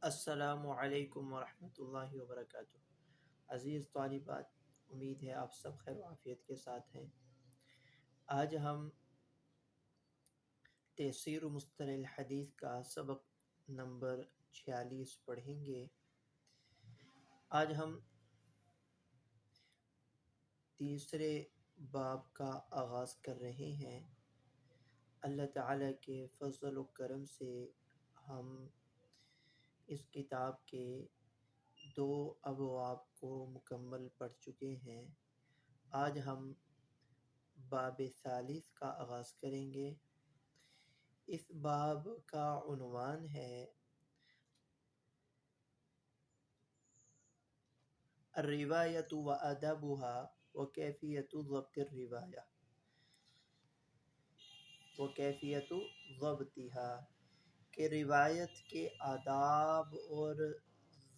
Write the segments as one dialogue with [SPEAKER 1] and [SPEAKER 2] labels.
[SPEAKER 1] السلام علیکم ورحمۃ اللہ وبرکاتہ۔ عزیز طالبات، امید ہے آپ سب خیر و عافیت کے ساتھ ہیں۔ آج ہم تفسیر مصطلح الحدیث کا سبق نمبر 46 پڑھیں گے۔ آج ہم تیسرے باب کا آغاز کر رہے ہیں۔ اللہ تعالیٰ کے فضل و کرم سے ہم اس کتاب کے 2 ابواب کو مکمل پڑھ چکے ہیں۔ آج ہم باب ثالث کا آغاز کریں گے۔ اس باب کا عنوان ہے الروایت و ادبها و کیفیت ضبط الروایہ و کیفیت ضبطها، کہ روایت کے آداب اور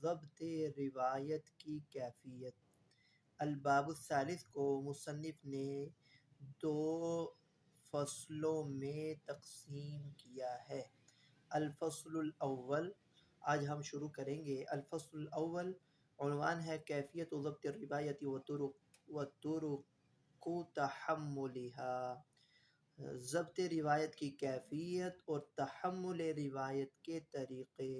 [SPEAKER 1] ضبط روایت کی کیفیت۔ الباب الثالث کو مصنف نے 2 فصلوں میں تقسیم کیا ہے۔ الفصل الاول، آج ہم شروع کریں گے۔ الفصل الاول عنوان ہے کیفیت ضبط الروایت و طرق تحملها، ضبط روایت کی کیفیت اور تحمل روایت کے طریقے۔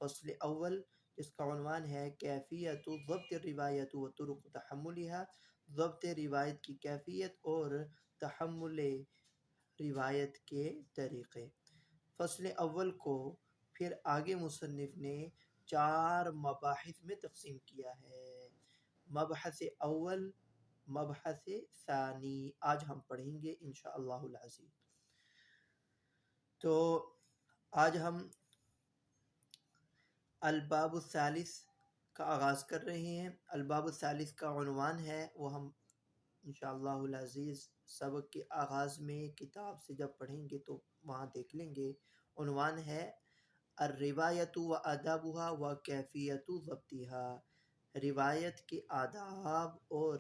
[SPEAKER 1] فصل اول جس کا عنوان ہے کیفیت ضبط الروایت و طرق تحملها، ضبط روایت کی کیفیت اور تحمل روایت کے طریقے۔ فصل اول کو پھر آگے مصنف نے 4 مباحث میں تقسیم کیا ہے۔ مبحث اول، مبحث ثانی، آج ہم پڑھیں گے انشاءاللہ العزیز۔ تو آج ہم الباب الثالث کا آغاز کر رہے ہیں۔ الباب الثالث کا عنوان ہے، وہ ہم انشاءاللہ العزیز سبق کے آغاز میں کتاب سے جب پڑھیں گے تو وہاں دیکھ لیں گے۔ عنوان ہے الروایت و آدابها و کیفیت ضبطها، روایت کے آداب اور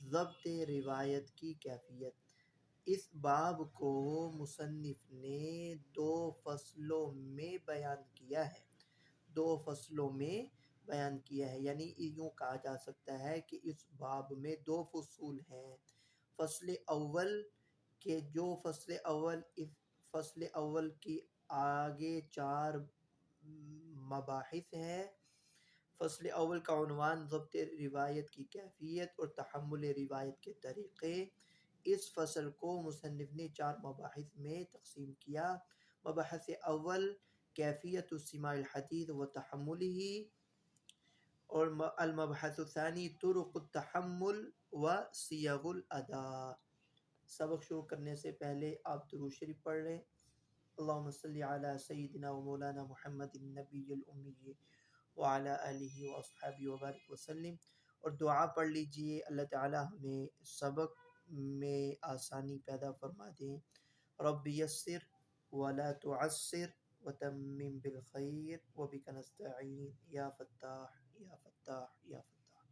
[SPEAKER 1] ضبط روایت کی کیفیت۔ اس باب کو مصنف نے 2 فصلوں میں بیان کیا ہے۔ 2 فصلوں میں بیان کیا ہے، یعنی یوں کہا جا سکتا ہے کہ اس باب میں 2 فصول ہیں۔ فصل اول کے جو فصل اول، اس فصل اول کی آگے 4 مباحث ہیں۔ فصل اول کا عنوان ضبط روایت کی کیفیت اور تحمل روایت کے طریقے۔ اس فصل کو مصنف نے 4 مباحث میں تقسیم کیا۔ مبحث اول کیفیت سماع الحدیث و تحملہ، اور المبحث الثانی طرق التحمل و صیغ الاداء۔ سبق شروع کرنے سے پہلے آپ درود شریف پڑھ لیں۔ اللہم صلی علی سیدنا و مولانا محمد النبی الامی وعلی آلہ واصحابہ وبارک وسلم، اور دعا پڑھ لیجئے اللہ تعالی ہمیں سبق میں آسانی پیدا فرما دیں۔ رب یسر ولا تعسر وتمم بالخیر وبک نستعین یا فتاح یا فتاح یا فتاح۔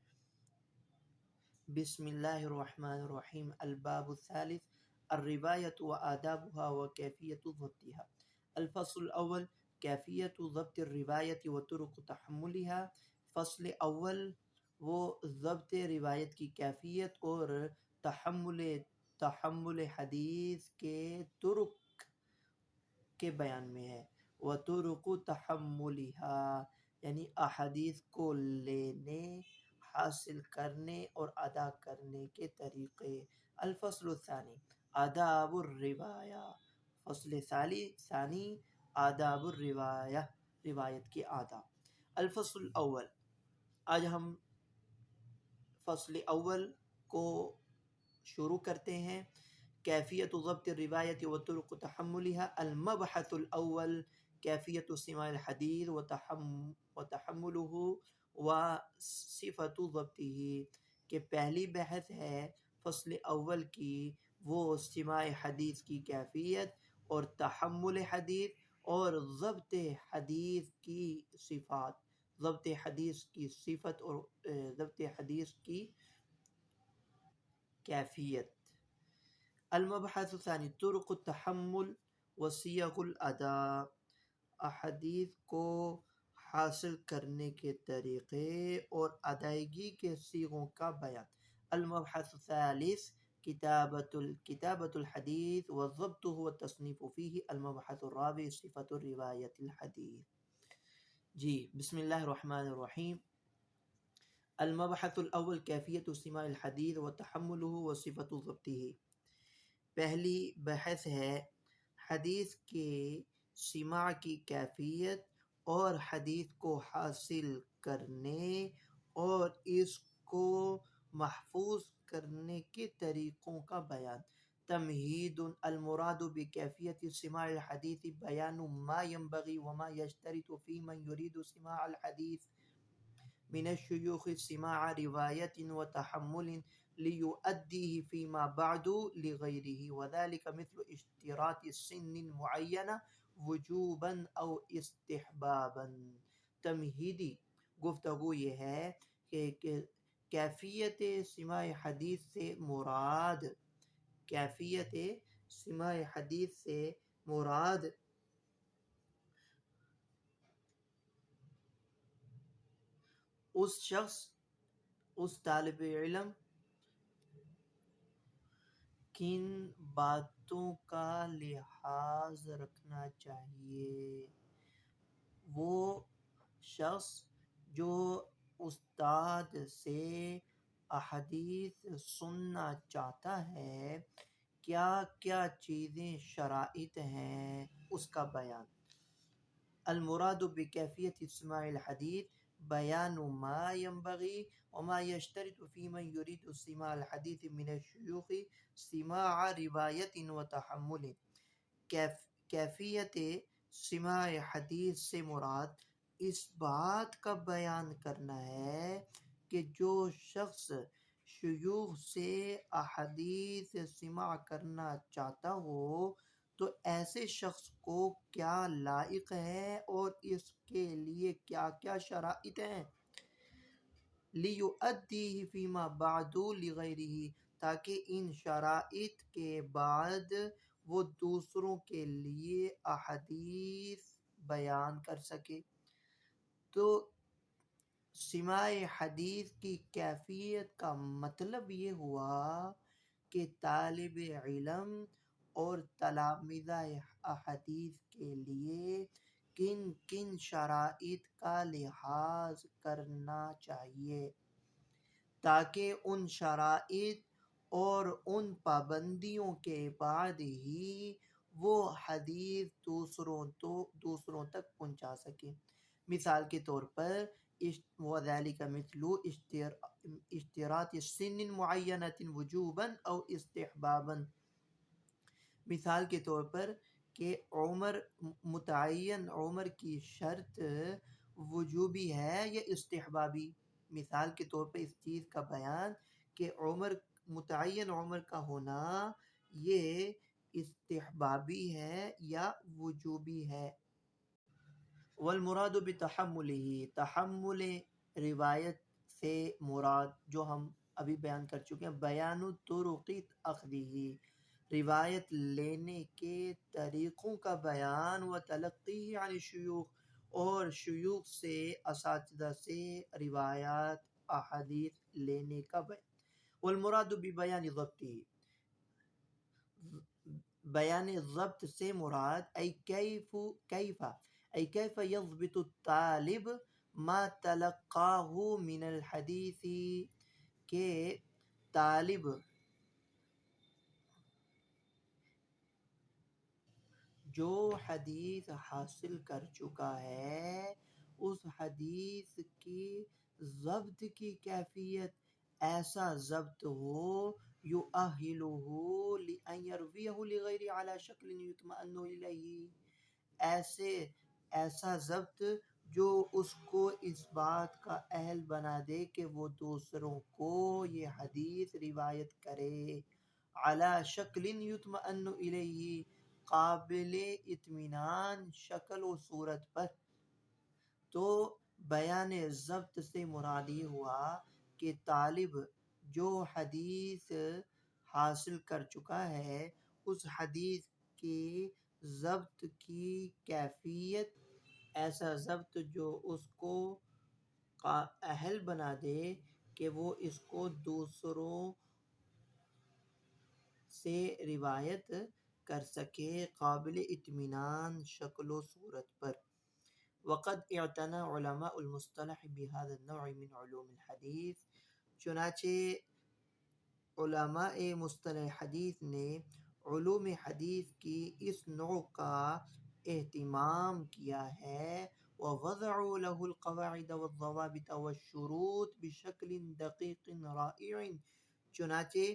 [SPEAKER 1] بسم اللہ الرحمن الرحیم۔ الباب الثالث الروایت و آدابها و کیفیت ضبطها۔ الفصل الاول کیفیت ضبط الروایت و طرق تحملها۔ فصل اول وہ ضبط روایت کی کیفیت اور تحمل حدیث کے طرق کے بیان میں ہے۔ وطرق تحملها، یعنی احادیث کو لینے، حاصل کرنے اور ادا کرنے کے طریقے۔ الفصل الثانی آداب الروایہ۔ فصل ثانی آداب الروایہ، روایت کے آداب۔ الفصل الاول، آج ہم فصل اول کو شروع کرتے ہیں۔ کیفیت ضبط الروایت و طرق تحملها۔ المبحث الاول کیفیت سماع الحدیث و تحملہ و صفت ضبطہ، کہ پہلی بحث ہے فصل اول کی، وہ سماع حدیث کی کیفیت اور تحمل حدیث اور ضبط حدیث کی صفات، ضبط حدیث کی صفت اور ضبط حدیث کی کیفیت۔ المبحث الثانی طرق التحمل و صیغ الاداء، احادیث کو حاصل کرنے کے طریقے اور ادائیگی کے صیغوں کا بیان۔ المبحث الثالث کتابت الحدیث وضبطه والتصنیف فیہ۔ المبحث الرابع صفت روایت الحدیث۔ جی بسم اللہ الرحمن الرحیم۔ المبحث الاول کیفیت سماع الحدیث وتحملہ وصفت ضبطہ۔ پہلی بحث ہے حدیث کے سماع کی کیفیت اور حدیث کو حاصل کرنے اور اس کو محفوظ کرنے کے طریقوں کا بیان۔ تمہید۔ المراد بکیفیت سماع الحدیث بیان ما ينبغي وما يشترط في من يريد سماع الحديث من الشيوخ سماع رواية وتحمل ليؤديه فيما بعد لغيره، وذلك مثل اشتراط سن معينة وجوبا او استحبابا۔ تمہیدی گفتگو یہ ہے کہ کیفیت سماع حدیث سے مراد اس شخص، اس طالب علم کن باتوں کا لحاظ رکھنا چاہیے۔ وہ شخص جو استاد سے احادیث سننا چاہتا ہے، کیا کیا چیزیں شرائط ہیں، اس کا بیان۔ المراد بکیفیت سماع الحدیث بیان ما ينبغي وما يشترط في من يريد سماع الحديث من الشيوخ سماع روایت وتحمل۔ کیفیت سماع حدیث سے مراد اس بات کا بیان کرنا ہے کہ جو شخص شیوخ سے احادیث سماع کرنا چاہتا ہو تو ایسے شخص کو کیا لائق ہے اور اس کے لیے کیا کیا شرائط ہیں۔ لِيُؤَدِّيهِ فِيمَا بَعْدُ لِغَيْرِهِ، تاکہ ان شرائط کے بعد وہ دوسروں کے لیے احادیث بیان کر سکے۔ تو سماع حدیث کی کیفیت کا مطلب یہ ہوا کہ طالب علم اور تلامذہ احادیث کے لیے کن کن شرائط کا لحاظ کرنا چاہیے، تاکہ ان شرائط اور ان پابندیوں کے بعد ہی وہ حدیث دوسروں تک پہنچا سکے۔ مثال کے طور پر وَذَلِكَ مِثْلُ اشتراط سن معینۃ وجوبا او استحبابا۔ مثال کے طور پر کہ عمر متعین عمر کی شرط وجوبی ہے یا استحبابی۔ مثال کے طور پر اس چیز کا بیان کہ متعین عمر کا ہونا یہ استحبابی ہے یا وجوبی ہے۔ والمراد بتحملہ، تحمل روایت سے مراد جو ہم ابھی بیان کر چکے ہیں، بیان طرق اخذہ، روایت لینے کے طریقوں کا بیان، و تلقیہ عن الشیوخ، اور شیوخ سے اساتذہ سے روایات احادیث لینے کا بیان۔ والمراد ببیان ضبطہ، بیان ضبط سے مراد کیف یضبط الطالب ما تلقاہ من الحدیث، کہ طالب جو حدیث حاصل کر چکا ہے اس حدیث کی ضبط کی کیفیت ایسا ضبط ہو یؤہلہ لأن یرویہ لغیر علی شکل یطمئن الیہ، ایسا ضبط جو اس کو اس بات کا اہل بنا دے کہ وہ دوسروں کو یہ حدیث روایت کرے، علی شکل یطمئن الیہ، قابل اطمینان شکل و صورت پر۔ تو بیان ضبط سے مراد یہ ہوا کہ طالب جو حدیث حاصل کر چکا ہے اس حدیث کے ضبط کی کیفیت ایسا ضبط جو اس کو اہل بنا دے کہ وہ اس کو دوسروں سے روایت کر سکے قابل اطمینان شکل و صورت پر۔ وقد اعتنى علماء المصطلح بهذا النوع من علوم الحدیث، چنانچہ علماء مصطلح حدیث نے علوم حدیث کی اس نوع کا اہتمام کیا ہے، ووضعوا له القواعد والضوابط والشروط بشکل دقیق رائع، چنانچہ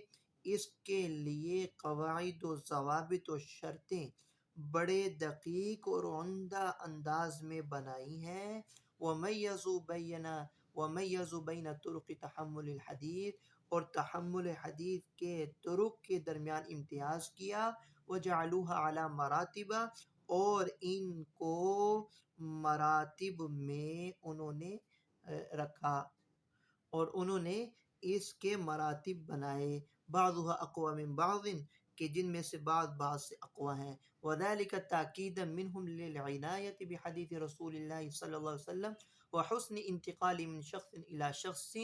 [SPEAKER 1] اس کے لیے قواعد و ضوابط و شرطیں بڑے دقیق اور عمدہ انداز میں بنائی ہیں۔ ومیزوا بین طرق تحمل الحدیث، اور تحمل حدیث کے طرق کے درمیان امتیاز کیا، وجعلوها علی مراتب، اور ان کو مراتب میں انہوں نے رکھا، اور انہوں نے اس کے مراتب بنائے، بعضها اقوى من بعض، کہ جن میں سے بعض سے اقوی ہیں، وذلك تاکیدا منهم للعنایۃ بحدیث رسول اللہ صلی اللہ علیہ وسلم وحسن انتقال من شخص الى شخص،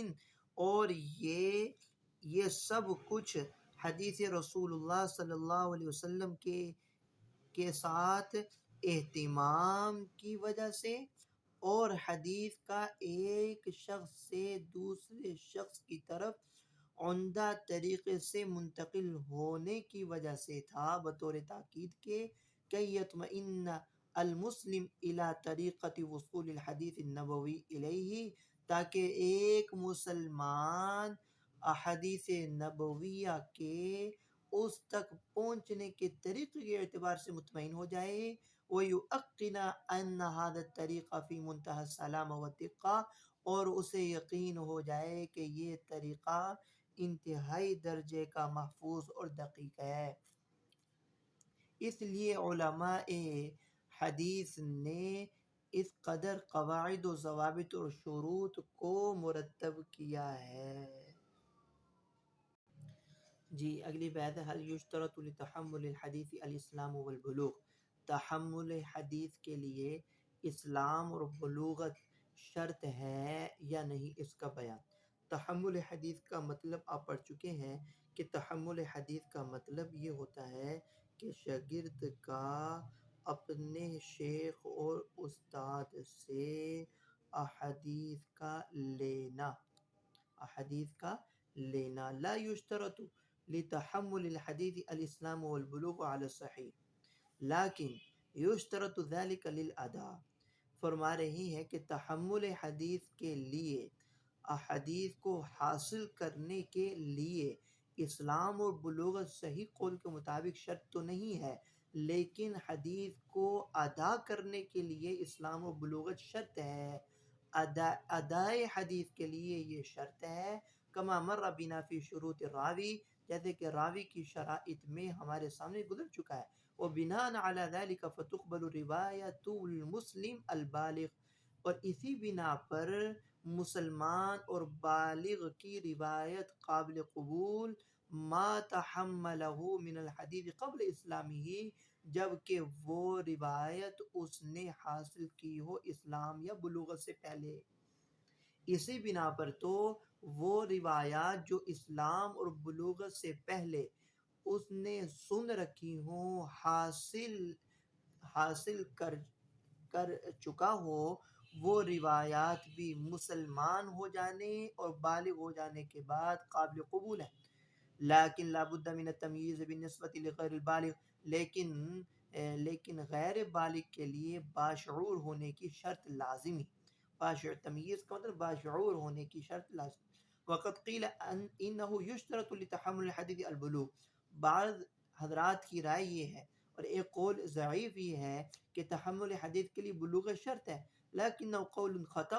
[SPEAKER 1] اور یہ سب کچھ حدیث رسول اللہ صلی اللہ علیہ وسلم کے ساتھ اہتمام کی وجہ سے، اور حدیث کا ایک شخص سے دوسرے شخص کی طرف عمدہ طریقے سے منتقل ہونے کی وجہ سے تھا، بطور تاکید کے کہ یطمئن المسلم الی طریقۃ وصول الحدیث النبوی الیہ، تاکہ ایک مسلمان احادیث نبویہ کے اس تک پہنچنے کے طریقے کے اعتبار سے مطمئن ہو جائے، وَيُؤَقِّنَ أَنَّ هَذَا الطَّرِيقَ فِي مُنْتَهَى السَّلَامَةِ وَالدِّقَّةِ، اور اسے یقین ہو جائے کہ یہ طریقہ انتہائی درجے کا محفوظ اور دقیق ہے۔ اس لیے علماء حدیث نے اس قدر قواعد و ضوابط اور شروط کو مرتب کیا ہے۔ جی اگلی بات ہے، هل یشترط لتحمل الحدیث الاسلام والبلوغ، تحمل حدیث کے لیے اسلام اور بلوغت شرط ہے یا نہیں، اس کا بیان۔ تحمل حدیث کا مطلب آپ پڑھ چکے ہیں کہ تحمل حدیث کا مطلب یہ ہوتا ہے کہ شاگرد کا اپنے شیخ اور استاد سے احادیث کا لینا۔ لا یشترط لتحمل الحدیث الاسلام والبلوغ على الصحیح لیکن یشترط ذلك للاداء، فرما رہی ہے کہ تحمل حدیث کے لیے، احادیث کو حاصل کرنے کے لیے اسلام اور بلوغت صحیح قول کے مطابق شرط تو نہیں ہے، لیکن حدیث کو ادا کرنے کے لیے اسلام و بلوغت شرط ہے۔ ادائے حدیث کے لیے یہ شرط ہے، کما مر بنا فی شروط الراوی، جیسے کہ راوی کی شرائط میں ہمارے سامنے گزر چکا ہے، وبناء علی ذلك فتقبل روایت المسلم البالغ، اور اسی بنا پر مسلمان اور بالغ کی روایت قابل قبول، ما تحملہ من الحدیث قبل اسلامہ، جبکہ وہ روایت اس نے حاصل کی ہو اسلام یا بلوغت سے پہلے۔ اسی بنا پر تو وہ روایات جو اسلام اور بلوغت سے پہلے اس نے سن رکھی ہوں، حاصل کر چکا ہو، وہ روایات بھی مسلمان ہو جانے اور بالغ ہو جانے کے بعد قابل قبول ہیں۔ لیکن لابد من التمییز بالنسبۃ لغیر البالغ، لیکن غیر بالغ کے لیے باشعور ہونے کی شرط لازمی، تمییز کا مطلب باشعور ہونے کی شرط لازمی۔ وقد قیل انہ یشترط لتحمل الحدیث البلوغ، بعض حضرات کی رائے یہ ہے، اور ایک قول ضعیف یہ ہے کہ تحمل حدیث کے لیے بلوغت شرط ہے، لیکنہ قول خطأ،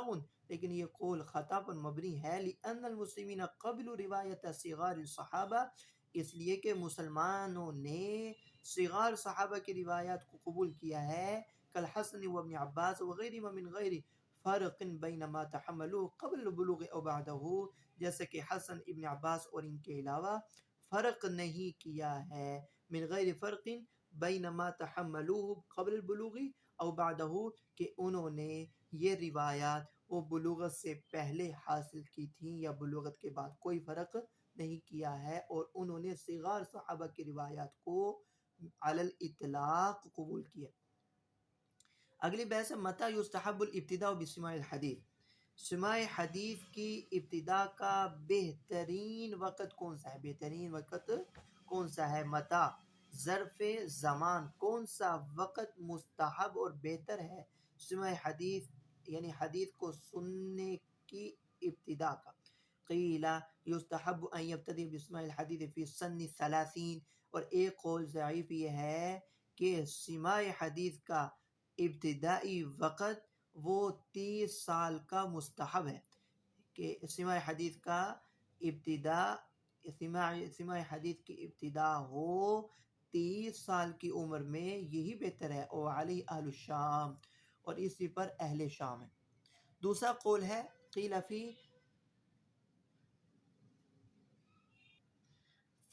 [SPEAKER 1] لیکن یہ قول خطا پر مبنی ہے، لأن المسلمین قبلوا روایت صغار الصحابہ، اس لیے کہ مسلمانوں نے صغار صحابہ کی روایات کو قبول کیا ہے، کالحسن وابن عباس وغیرہما من غیر فرق بین ما تحملوه قبل البلوغ او بعدہ، جیسے کہ حسن ابن عباس اور ان کے علاوہ فرق نہیں کیا ہے، من غیر فرق بین ما تحملوه قبل البلوغ او بعدہو کہ انہوں نے یہ روایات وہ بلوغت سے پہلے حاصل کی تھیں یا بلوغت کے بعد، کوئی فرق نہیں کیا ہے، اور انہوں نے صغار صحابہ کی روایات کو علی الاطلاق قبول کیا۔ اگلی بحث ہے متى یستحب الابتداء بسماع الحدیث، سماع حدیث کی ابتدا کا بہترین وقت کون سا ہے؟ بہترین وقت کون سا ہے؟ متا ظرف زمان، کون سا وقت مستحب اور بہتر ہے سماع حدیث یعنی حدیث کو سننے کی ابتدا کا؟ قیل یستحب ان یبتدی بسماع الحدیث فی سن 30، اور ایک قول ضعیف یہ ہے کہ سماع حدیث کا ابتدائی وقت وہ 30 سال کا مستحب ہے، کہ سماع حدیث کا ابتدا سماع حدیث کی ابتدا ہو 30 سال کی عمر میں، یہی بہتر ہے، اور علی اہل الشام، اور اسی پر اہل شام ہے۔ دوسرا قول ہے قیل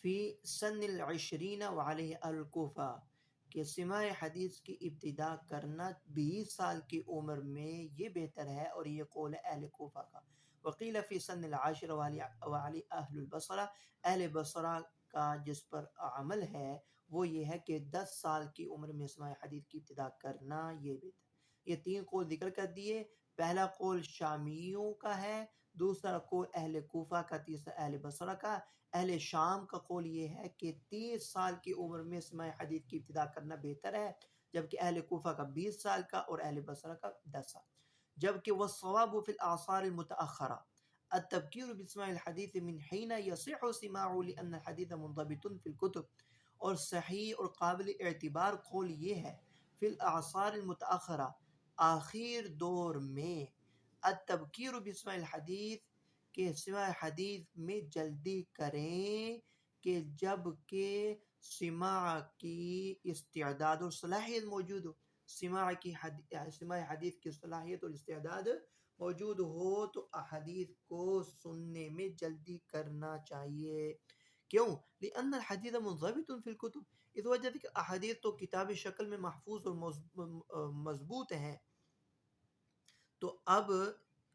[SPEAKER 1] فی سن العشرین وعلیہ الکوفہ، کہ سماع حدیث کی ابتدا کرنا 20 سال کی عمر میں یہ بہتر ہے، اور یہ قول ہے اہل کوفہ کا۔ وقیل فی سن العاشر وعلی اہل البصرہ، اہل بصرہ کا جس پر عمل ہے وہ یہ ہے کہ 10 سال کی عمر میں سماع حدیث کی ابتدا کرنا یہ بہتر۔ یہ 3 قول ذکر کر دیے، پہلا قول شامیوں کا ہے، دوسرا قول اہل کوفہ کا، تیسرا اہل بصرہ کا۔ اہل شام کا قول یہ ہے کہ 30 سال کی عمر میں سماع حدیث کی ابتدا کرنا بہتر ہے، جبکہ اہل کوفہ کا 20 سال کا اور اہل بصرہ کا 10 سال۔ جبکہ والصواب فی الاعصار المتأخرہ التبکیر بسماع الحدیث من حین یصح سماعه لأن الحدیث منضبط فی الکتب، اور صحیح اور قابل اعتبار قول یہ ہے فی الاعصار المتأخرہ، آخر دور میں، التبکیر بسماع الحدیث، کہ سماع حدیث میں جلدی کریں، کہ جب کہ سماع کی استعداد اور صلاحیت موجود ہو، سماع حدیث کی صلاحیت اور استعداد موجود ہو تو احادیث کو سننے میں جلدی کرنا چاہیے۔ کیوں؟ لأن الحدیث منضبط فی الکتب، اس وجہ سے کہ احادیث تو کتابی شکل میں محفوظ اور مضبوط ہیں، تو اب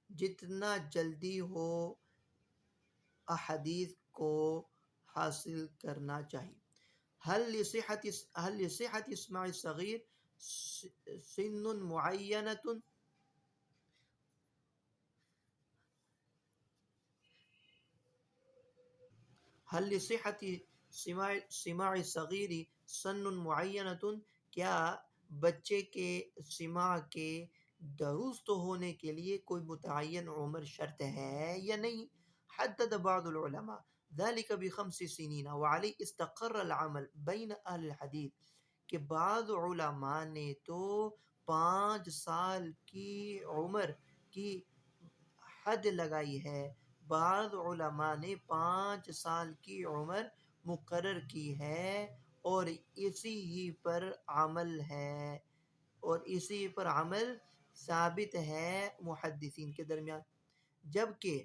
[SPEAKER 1] جتنا جلدی ہو احادیث کو حاصل کرنا چاہیے۔ حل لصحت اسماع الصغیر سن معینۃ، حل لصحت سماع الصغیر سن معینۃ، کیا بچے کے سماع کے درست ہونے کے لیے کوئی متعین عمر شرط ہے یا نہیں؟ حدد بعض العلماء ذلك بخمس سنین وعلی استقر العمل بین اہل الحدیث، کہ بعض علماء نے تو 5 سال کی عمر کی حد لگائی ہے، بعض علماء نے 5 سال کی عمر مقرر کی ہے، اور اسی ہی پر عمل ہے، اور اسی پر عمل ثابت ہے محدثین کے درمیان۔ جبکہ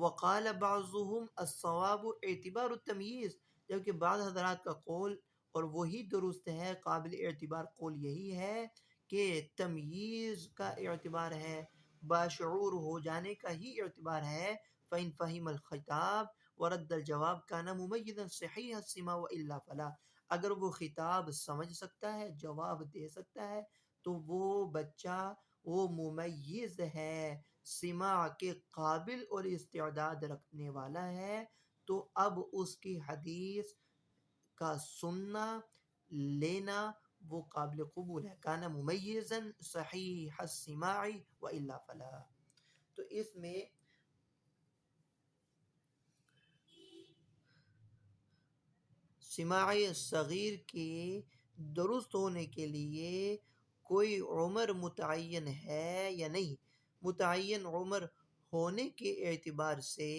[SPEAKER 1] وقال بعضهم الصواب اعتبار التمییز، جبکہ بعض حضرات کا قول اور وہی درست ہے، قابل اعتبار قول یہی ہے کہ تمییز کا اعتبار ہے، باشعور ہو جانے کا ہی اعتبار ہے۔ فإن فهم الخطاب ورد الجواب كان مميزا صحيح السماع وإلا فلا، اگر وہ خطاب سمجھ سکتا ہے، جواب دے سکتا ہے، تو وہ بچہ وہ ممیز ہے، سماع کے قابل اور استعداد رکھنے والا ہے، تو اب اس کی حدیث کا سننا لینا وہ قابل قبول ہے۔ کان ممیزا صحیح السماع والا فلا۔ تو اس میں سماع صغیر کے درست ہونے کے لیے کوئی عمر متعین ہے یا نہیں؟ متعین عمر ہونے کے اعتبار سے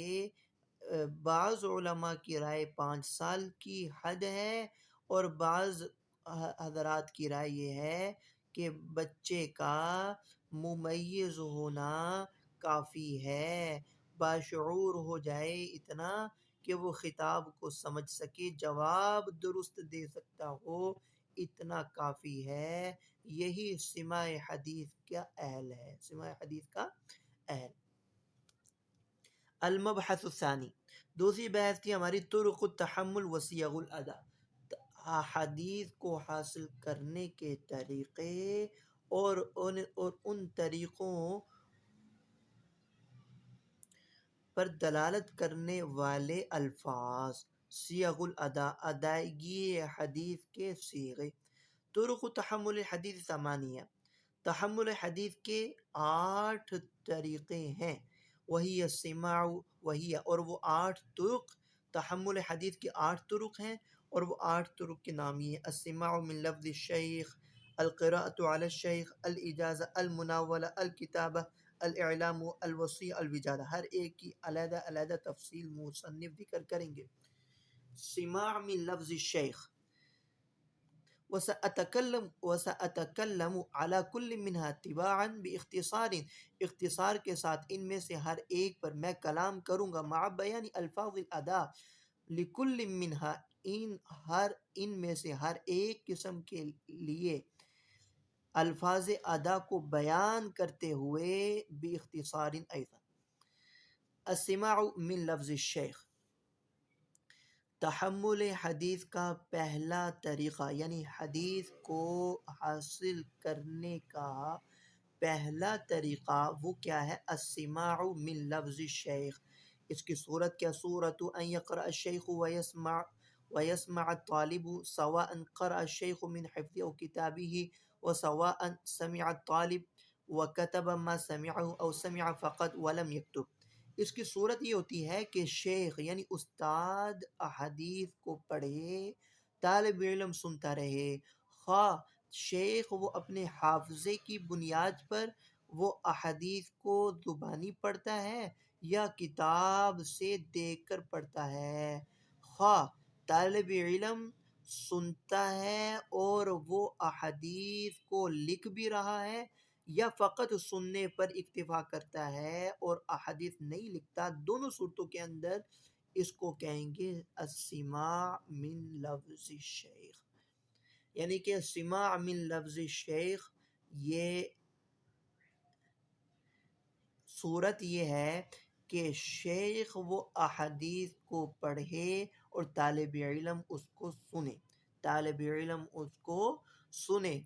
[SPEAKER 1] بعض علماء کی رائے 5 سال کی حد ہے، اور بعض حضرات کی رائے یہ ہے کہ بچے کا ممیز ہونا کافی ہے، باشعور ہو جائے اتنا کہ وہ خطاب کو سمجھ سکے، جواب درست دے سکتا ہو، اتنا کافی ہے۔ یہی سماع حدیث کا اہل ہے، سماع حدیث کا اہل۔ المبحث الثانی، دوسری بحث تھی ہماری طرق التحمل و صیغ الادا، حدیث کو حاصل کرنے کے طریقے اور ان طریقوں پر دلالت کرنے والے الفاظ، صیغ الادا، ادائیگی حدیث کے صیغے۔ طرق تحمل حدیث ثمانیہ، تحمل حدیث کے 8 طریقے ہیں، وہی السماع، وہی اور وہ 8 طرق، تحمل حدیث کے 8 طرق ہیں اور وہ 8 طرق کے نام یہ ہیں: السماع من لفظ الشیخ، القراءۃ علی الشیخ، الاجازہ، المناولہ، الکتابہ، الاعلام، الوصیہ، الوجادہ۔ ہر ایک کی علیحدہ علیحدہ تفصیل مصنف ذکر کریں گے۔ سماع من لفظ الشیخ، وسأتكلم على كل منها تباعا باختصار، اختصار کے ساتھ ان میں سے ہر ایک پر میں کلام کروں گا، مع بیان الفاظ الادا لكل منها، ان میں سے ہر ایک قسم کے لیے الفاظ ادا کو بیان کرتے ہوئے باختصار ایضا۔ السماع من لفظ الشیخ، تحمل حدیث کا پہلا طریقہ، یعنی حدیث کو حاصل کرنے کا پہلا طریقہ وہ کیا ہے؟ السماع من لفظ الشیخ۔ اس کی صورت کیا؟ صورت ان یقرأ الشیخ ویسمع الطالب، سواء قرأ الشیخ من حفظه او کتابه، وسواء سمع الطالب وكتب ما سمعه او سمع فقط ولم يكتب۔ اس کی صورت یہ ہوتی ہے کہ شیخ یعنی استاد احادیث کو پڑھے، طالب علم سنتا رہے، خواہ شیخ وہ اپنے حافظے کی بنیاد پر وہ احادیث کو زبانی پڑھتا ہے یا کتاب سے دیکھ کر پڑھتا ہے، خواہ طالب علم سنتا ہے اور وہ احادیث کو لکھ بھی رہا ہے یا فقط سننے پر اکتفا کرتا ہے اور احادیث نہیں لکھتا، دونوں صورتوں کے اندر اس کو کہیں گے السماع من لفظ الشیخ۔ یعنی کہ سماع من لفظ الشیخ، یہ صورت یہ ہے کہ شیخ وہ احادیث کو پڑھے اور طالب علم اس کو سنے، طالب علم اس کو سنے،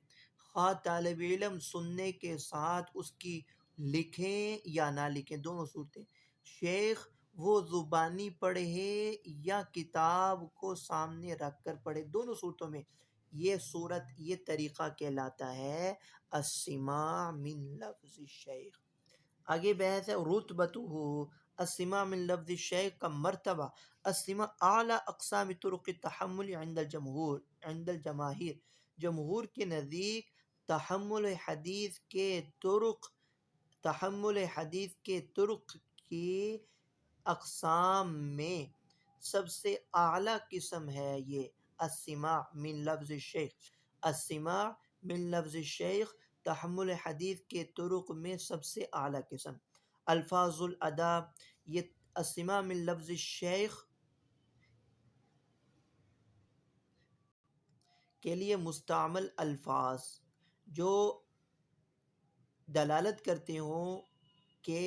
[SPEAKER 1] خواہ طالب علم سننے کے ساتھ اس کی لکھیں یا نہ لکھیں، دونوں صورتیں۔ شیخ وہ زبانی پڑھے یا کتاب کو سامنے رکھ کر پڑھے، دونوں صورتوں میں یہ صورت، یہ طریقہ کہلاتا ہے السماع من لفظ الشیخ۔ آگے بحث ہے رتبتہ، السماع من لفظ الشیخ کا مرتبہ۔ السماع اعلی اقسام طرق التحمل عند الجمہور، عند الجماہیر، جمہور کے نزدیک تحمل حدیث کے طرق، تحمل حدیث کے طرق کی اقسام میں سب سے اعلیٰ قسم ہے یہ السماع من لفظ الشیخ۔ السماع من لفظ الشیخ تحمل حدیث کے طرق میں سب سے اعلیٰ قسم۔ الفاظ الادا، یہ السماع من لفظ الشیخ کے لیے مستعمل الفاظ جو دلالت کرتے ہوں کہ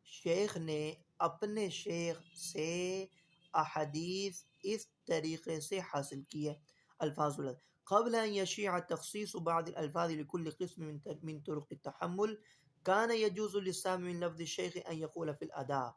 [SPEAKER 1] شیخ نے اپنے شیخ سے احادیث اس طریقے سے حاصل کی ہے۔ الفاظ الادا، قبل ان یشیع تخصیص بعض الالفاظ لكل قسم من طرق التحمل كان يجوز للسامع من لفظ الشیخ ان يقول في الاداء۔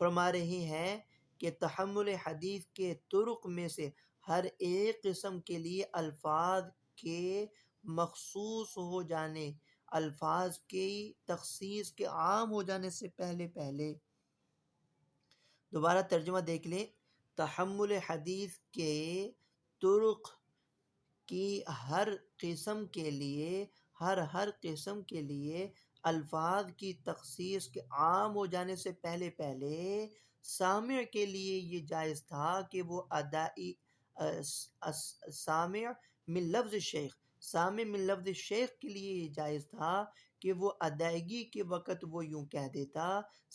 [SPEAKER 1] فرما رہے ہیں کہ تحمل حدیث کے طرق میں سے ہر ایک قسم کے لیے الفاظ کے مخصوص ہو جانے، الفاظ کی تخصیص کے عام ہو جانے سے پہلے دوبارہ ترجمہ دیکھ لیں۔ تحمل حدیث کے طرق کی ہر قسم کے لیے، ہر قسم کے لیے الفاظ کی تخصیص کے عام ہو جانے سے پہلے سامع کے لیے یہ جائز تھا کہ وہ ادائی سامع من لفظ الشیخ، سامع من لفظ الشیخ کے لیے یہ جائز تھا کہ وہ ادائیگی کے وقت وہ یوں کہہ دیتا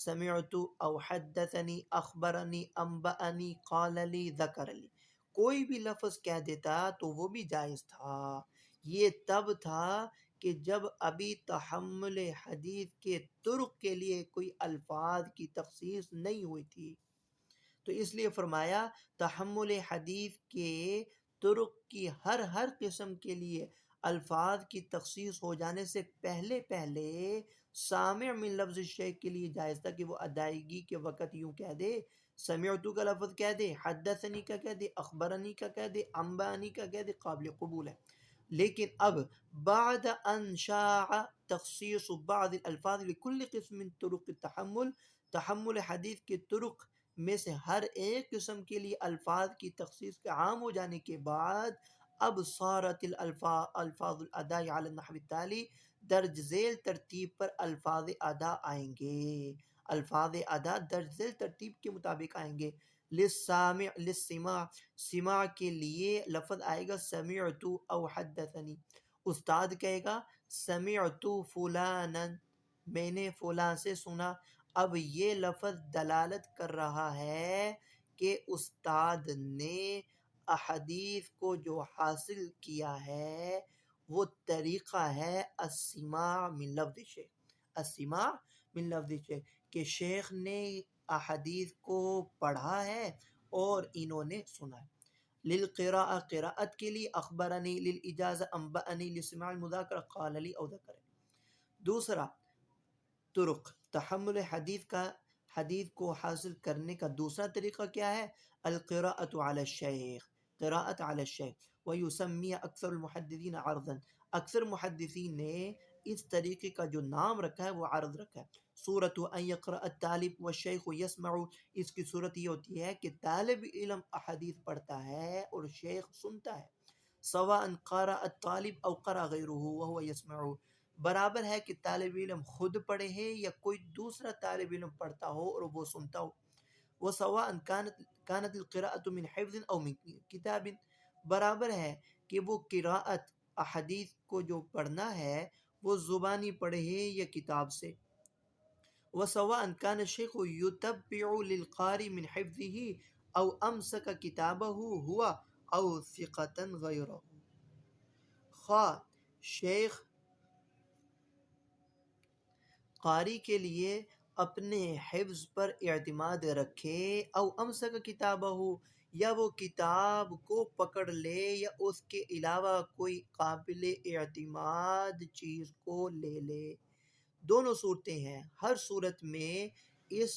[SPEAKER 1] سمعت او حدثنی، اخبرنی، انبأنی، قال لی، ذکر لی، کوئی بھی لفظ کہہ دیتا تو وہ بھی جائز تھا۔ یہ تب تھا کہ جب ابھی تحمل حدیث کے طرق کے لیے کوئی الفاظ کی تخصیص نہیں ہوئی تھی، تو اس لیے فرمایا تحمل حدیث کے طرق کی ہر قسم کے لیے الفاظ کی تخصیص ہو جانے سے پہلے پہلے سامع من لفظ الشیخ کے لیے جائز تھا کہ وہ ادائیگی کے وقت یوں کہہ دے، سمعتو کا لفظ کہہ دے، حدثنی کا کہہ دے، اخبرنی کا کہہ دے، انبانی کا کہہ دے، قابل قبول ہے۔ لیکن اب بعد ان شاع تخصیص بعض الالفاظ لكل قسم من طرق التحمل، تحمل حدیث کے طرق میں سے ہر ایک قسم کے لیے الفاظ کی تخصیص کے عام ہو جانے کے بعد اب صارت الفاظ الاداء علی النحو التالی، درج ذیل ترتیب پر الفاظ ادا آئیں گے، الفاظ ادا درج ذیل ترتیب کے مطابق آئیں گے۔ للسماع، سماع کے لیے لفظ آئے گا سمعت او حدثنی، استاد کہے گا سمعت فلانا، میں نے فلاں سے سنا۔ اب یہ لفظ دلالت کر رہا ہے کہ استاد نے احادیث کو جو حاصل کیا ہے وہ طریقہ ہے السماع من لفظ شیخ، السماع من لفظ شیخ، کہ شیخ نے احادیث کو پڑھا ہے اور انہوں نے سنا ہے۔ للقراءة قراءت کے لیے اخبرنی، للاجازہ انبأنی، لسماع المذاکرہ قال لی او ذکر۔ دوسرا طرق تحمل حدیث کا، حدیث کو حاصل کرنے کا دوسرا طریقہ کیا ہے؟ القراءۃ علی الشیخ، قراءت علی الشیخ، ویسمی اکثر المحدثین عرضا، اکثر محدثین نے اس طریقے کا جو نام رکھا ہے وہ عرض رکھا ہے۔ صورت ان یقرأ الطالب والشیخ یسمع، اس کی صورت یہ ہوتی ہے کہ طالب علم احادیث پڑھتا ہے اور شیخ سنتا ہے۔ سواء قرأ الطالب او قرأ غیرہ وهو يسمع، برابر ہے کہ طالب علم خود پڑھے یا کوئی دوسرا طالب علم پڑھتا ہو اور وہ سنتا ہو۔ وسواء كانت القراءة من حفظ او من کتاب، برابر ہے کہ وہ قراءت احادیث کو جو پڑھنا ہے وہ زبانی پڑھے یا کتاب سے۔ وسواء كان الشيخ يتبع للقارئ من حفظه او امسك كتابه هو او ثقة غيره، خواہ شیخ قاری کے لیے اپنے حفظ پر اعتماد رکھے، او امسک کتابہ، یا وہ کتاب کو پکڑ لے یا اس کے علاوہ کوئی قابل اعتماد چیز کو لے لے، دونوں صورتیں ہیں۔ ہر صورت میں اس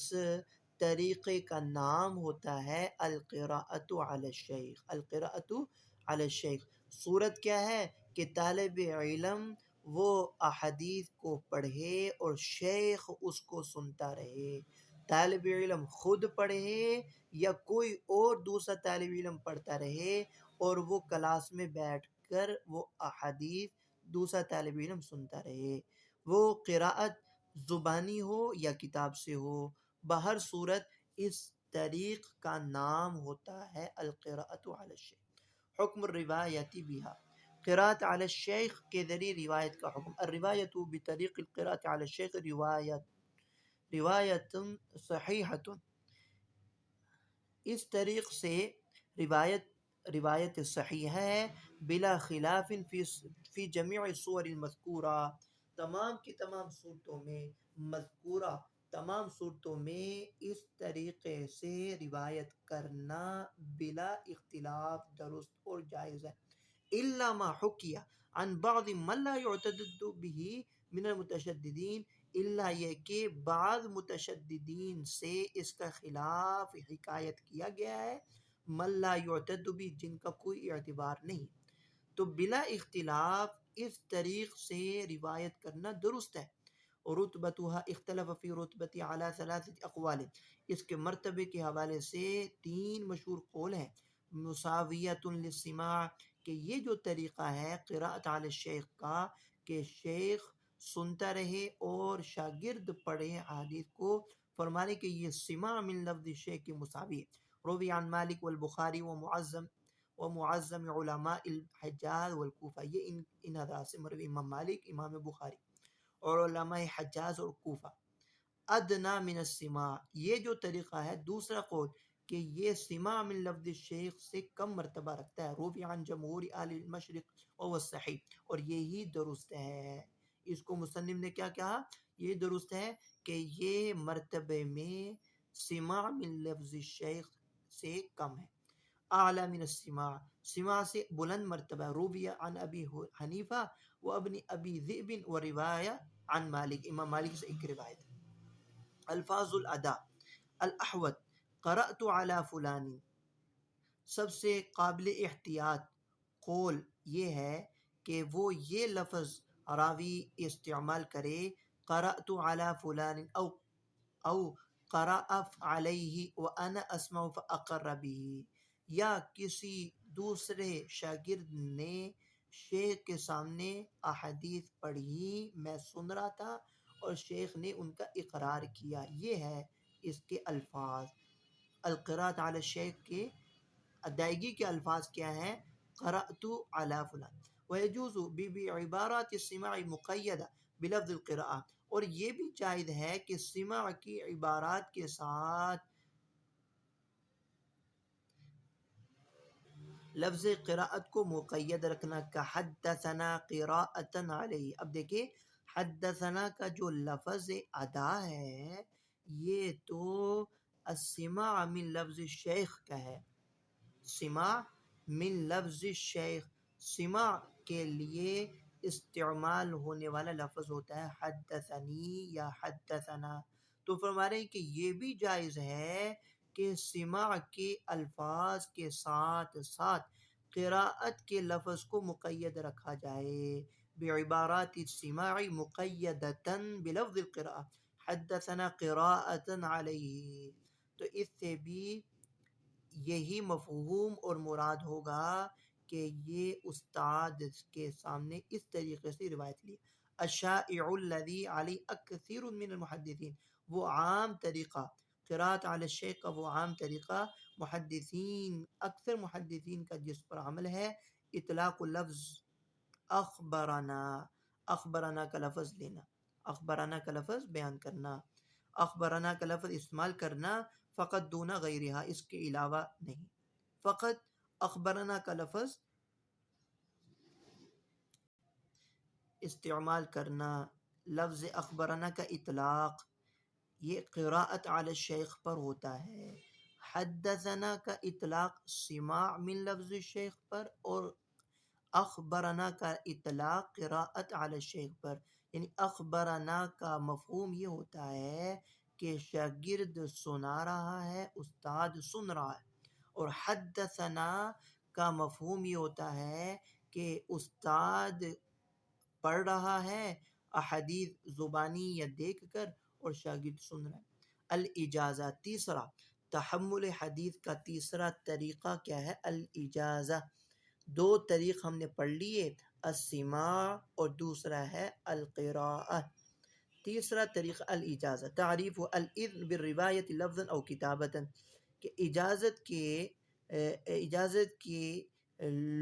[SPEAKER 1] طریقے کا نام ہوتا ہے القراءۃ علی الشیخ، القراءۃ علی الشیخ۔ صورت کیا ہے کہ طالب علم وہ احادیث کو پڑھے اور شیخ اس کو سنتا رہے، طالب علم خود پڑھے یا کوئی اور دوسرا طالب علم پڑھتا رہے اور وہ کلاس میں بیٹھ کر وہ احادیث دوسرا طالب علم سنتا رہے، وہ قراءت زبانی ہو یا کتاب سے ہو، بہر صورت اس طریق کا نام ہوتا ہے القراءۃ علی الشیخ۔ حکم الروایت بہا، قراءت علی الشیخ کے ذریعے روایت کا حکم۔ الروایت بطریق القراءت علی الشیخ روایت صحیحۃ، اس طریق سے روایت صحیح ہے، بلا خلاف فی جمیع الصور المذکورہ، تمام کی تمام صورتوں میں، مذکورہ تمام صورتوں میں اس طریقے سے روایت کرنا بلا اختلاف درست اور جائز ہے۔ الا ما حکی عن بعض من لا يعتد به من المتشددین، الا یہ کہ بعض متشددین سے اس کا خلاف حکایت کیا گیا ہے، من لا يعتد به، جن کا کوئی اعتبار نہیں، تو بلا اختلاف اس طریق سے روایت کرنا درست ہے۔ رتبتها اختلف فی رتبت علی ثلاثة اقوال، اس کے مرتبے کے حوالے سے تین مشہور قول ہیں۔ مساویۃ للسماع، کہ یہ جو طریقہ ہے قراءت علی الشیخ کا کہ شیخ سنتا رہے اور شاگرد پڑھے حدیث کو، فرمانے کہ یہ سماع من لفظ الشیخ کی مساوی ہے۔ روی عن مالک والبخاری ومعظم علماء الحجاز والکوفہ، یہ ان حضرات سے مروی امام مالک، امام بخاری اور علماء حجاز اور کوفہ۔ ادنا من السماع، یہ جو طریقہ ہے دوسرا قول کہ یہ سماع من لفظ الشیخ سے کم مرتبہ رکھتا ہے. روی عن جمہور اہل المشرق وهو صحیح، اور یہی درست ہے. اس کو مصنف نے کیا کہا؟ یہ درست ہے کہ یہ مرتبے میں سماع من لفظ الشیخ سے کم ہے. اعلی من السماع، سماع سے بلند مرتبہ. روی عن ابی حنیفہ و ابن ابی ذئب و روایہ عن مالک، امام مالک سے ایک روایت. الفاظ الادا الاحوط قرأت علی فلان، سب سے قابل احتیاط قول یہ ہے کہ وہ یہ لفظ راوی استعمال کرے، قرأت علی فلان او قرأ علیہ وانا اسمع فاقر به، یا کسی دوسرے شاگرد نے شیخ کے سامنے احادیث پڑھی، میں سن رہا تھا اور شیخ نے ان کا اقرار کیا. یہ ہے اس کے الفاظ. القراءۃ علی الشیخ کے ادائیگی کے الفاظ کیا ہیں؟ قرأت علی فلان. ويجوز بعبارات السماع مقیدہ بلفظ القراءة، اور یہ بھی جائز ہے کہ سماع کی عبارات کے ساتھ لفظ قراءت کو مقید رکھنا. کا حدثنا قراءة علیہ. اب دیکھیں حدثنا کا جو لفظ ادا ہے یہ تو السماع من لفظ الشیخ کا ہے. سماع من لفظ الشیخ، سماع کے لیے استعمال ہونے والا لفظ ہوتا ہے حدثنی یا حدثنا. تو فرما رہے ہیں کہ یہ بھی جائز ہے کہ سماع کے الفاظ کے ساتھ ساتھ قراءت کے لفظ کو مقید رکھا جائے. بعبارات السماع مقیدتا بلفظ القراءة حدثنا قراءة علیہ. تو اس سے بھی یہی مفہوم اور مراد ہوگا کہ یہ استاد کے سامنے اس طریقے سے روایت لی. الشائع الذی علی اکثر من المحدثین، وہ عام طریقہ قراءت علی الشیخ کا، وہ عام طریقہ محدثین، اکثر محدثین کا جس پر عمل ہے، اطلاق لفظ اخبرنا، اخبرنا کا لفظ لینا، اخبرنا کا لفظ بیان کرنا، اخبرنا کا لفظ استعمال کرنا، فقط دون غیرہا، اس کے علاوہ نہیں. فقط اخبرنا کا لفظ استعمال کرنا، لفظ اخبرنا کا اطلاق، یہ قراءت علی الشیخ پر ہوتا ہے. حدثنا کا اطلاق سماع من لفظ الشیخ پر، اور اخبرنا کا اطلاق قراءت علی الشیخ پر. یعنی اخبرنا کا مفہوم یہ ہوتا ہے کہ شاگرد سنا رہا ہے، استاد سن رہا ہے. اور حدثنا کا مفہوم یہ ہوتا ہے کہ استاد پڑھ رہا ہے احادیث زبانی یا دیکھ کر اور شاگرد سن رہا ہے. الاجازہ تیسرا، تحمل حدیث کا تیسرا طریقہ کیا ہے؟ الاجازہ. دو طریق ہم نے پڑھ لیے، السماع اور دوسرا ہے القراءہ. تیسرا طریقہ الاجازہ. تعریف الاذن بالروایت لفظا او کتابتا، کہ اجازت کی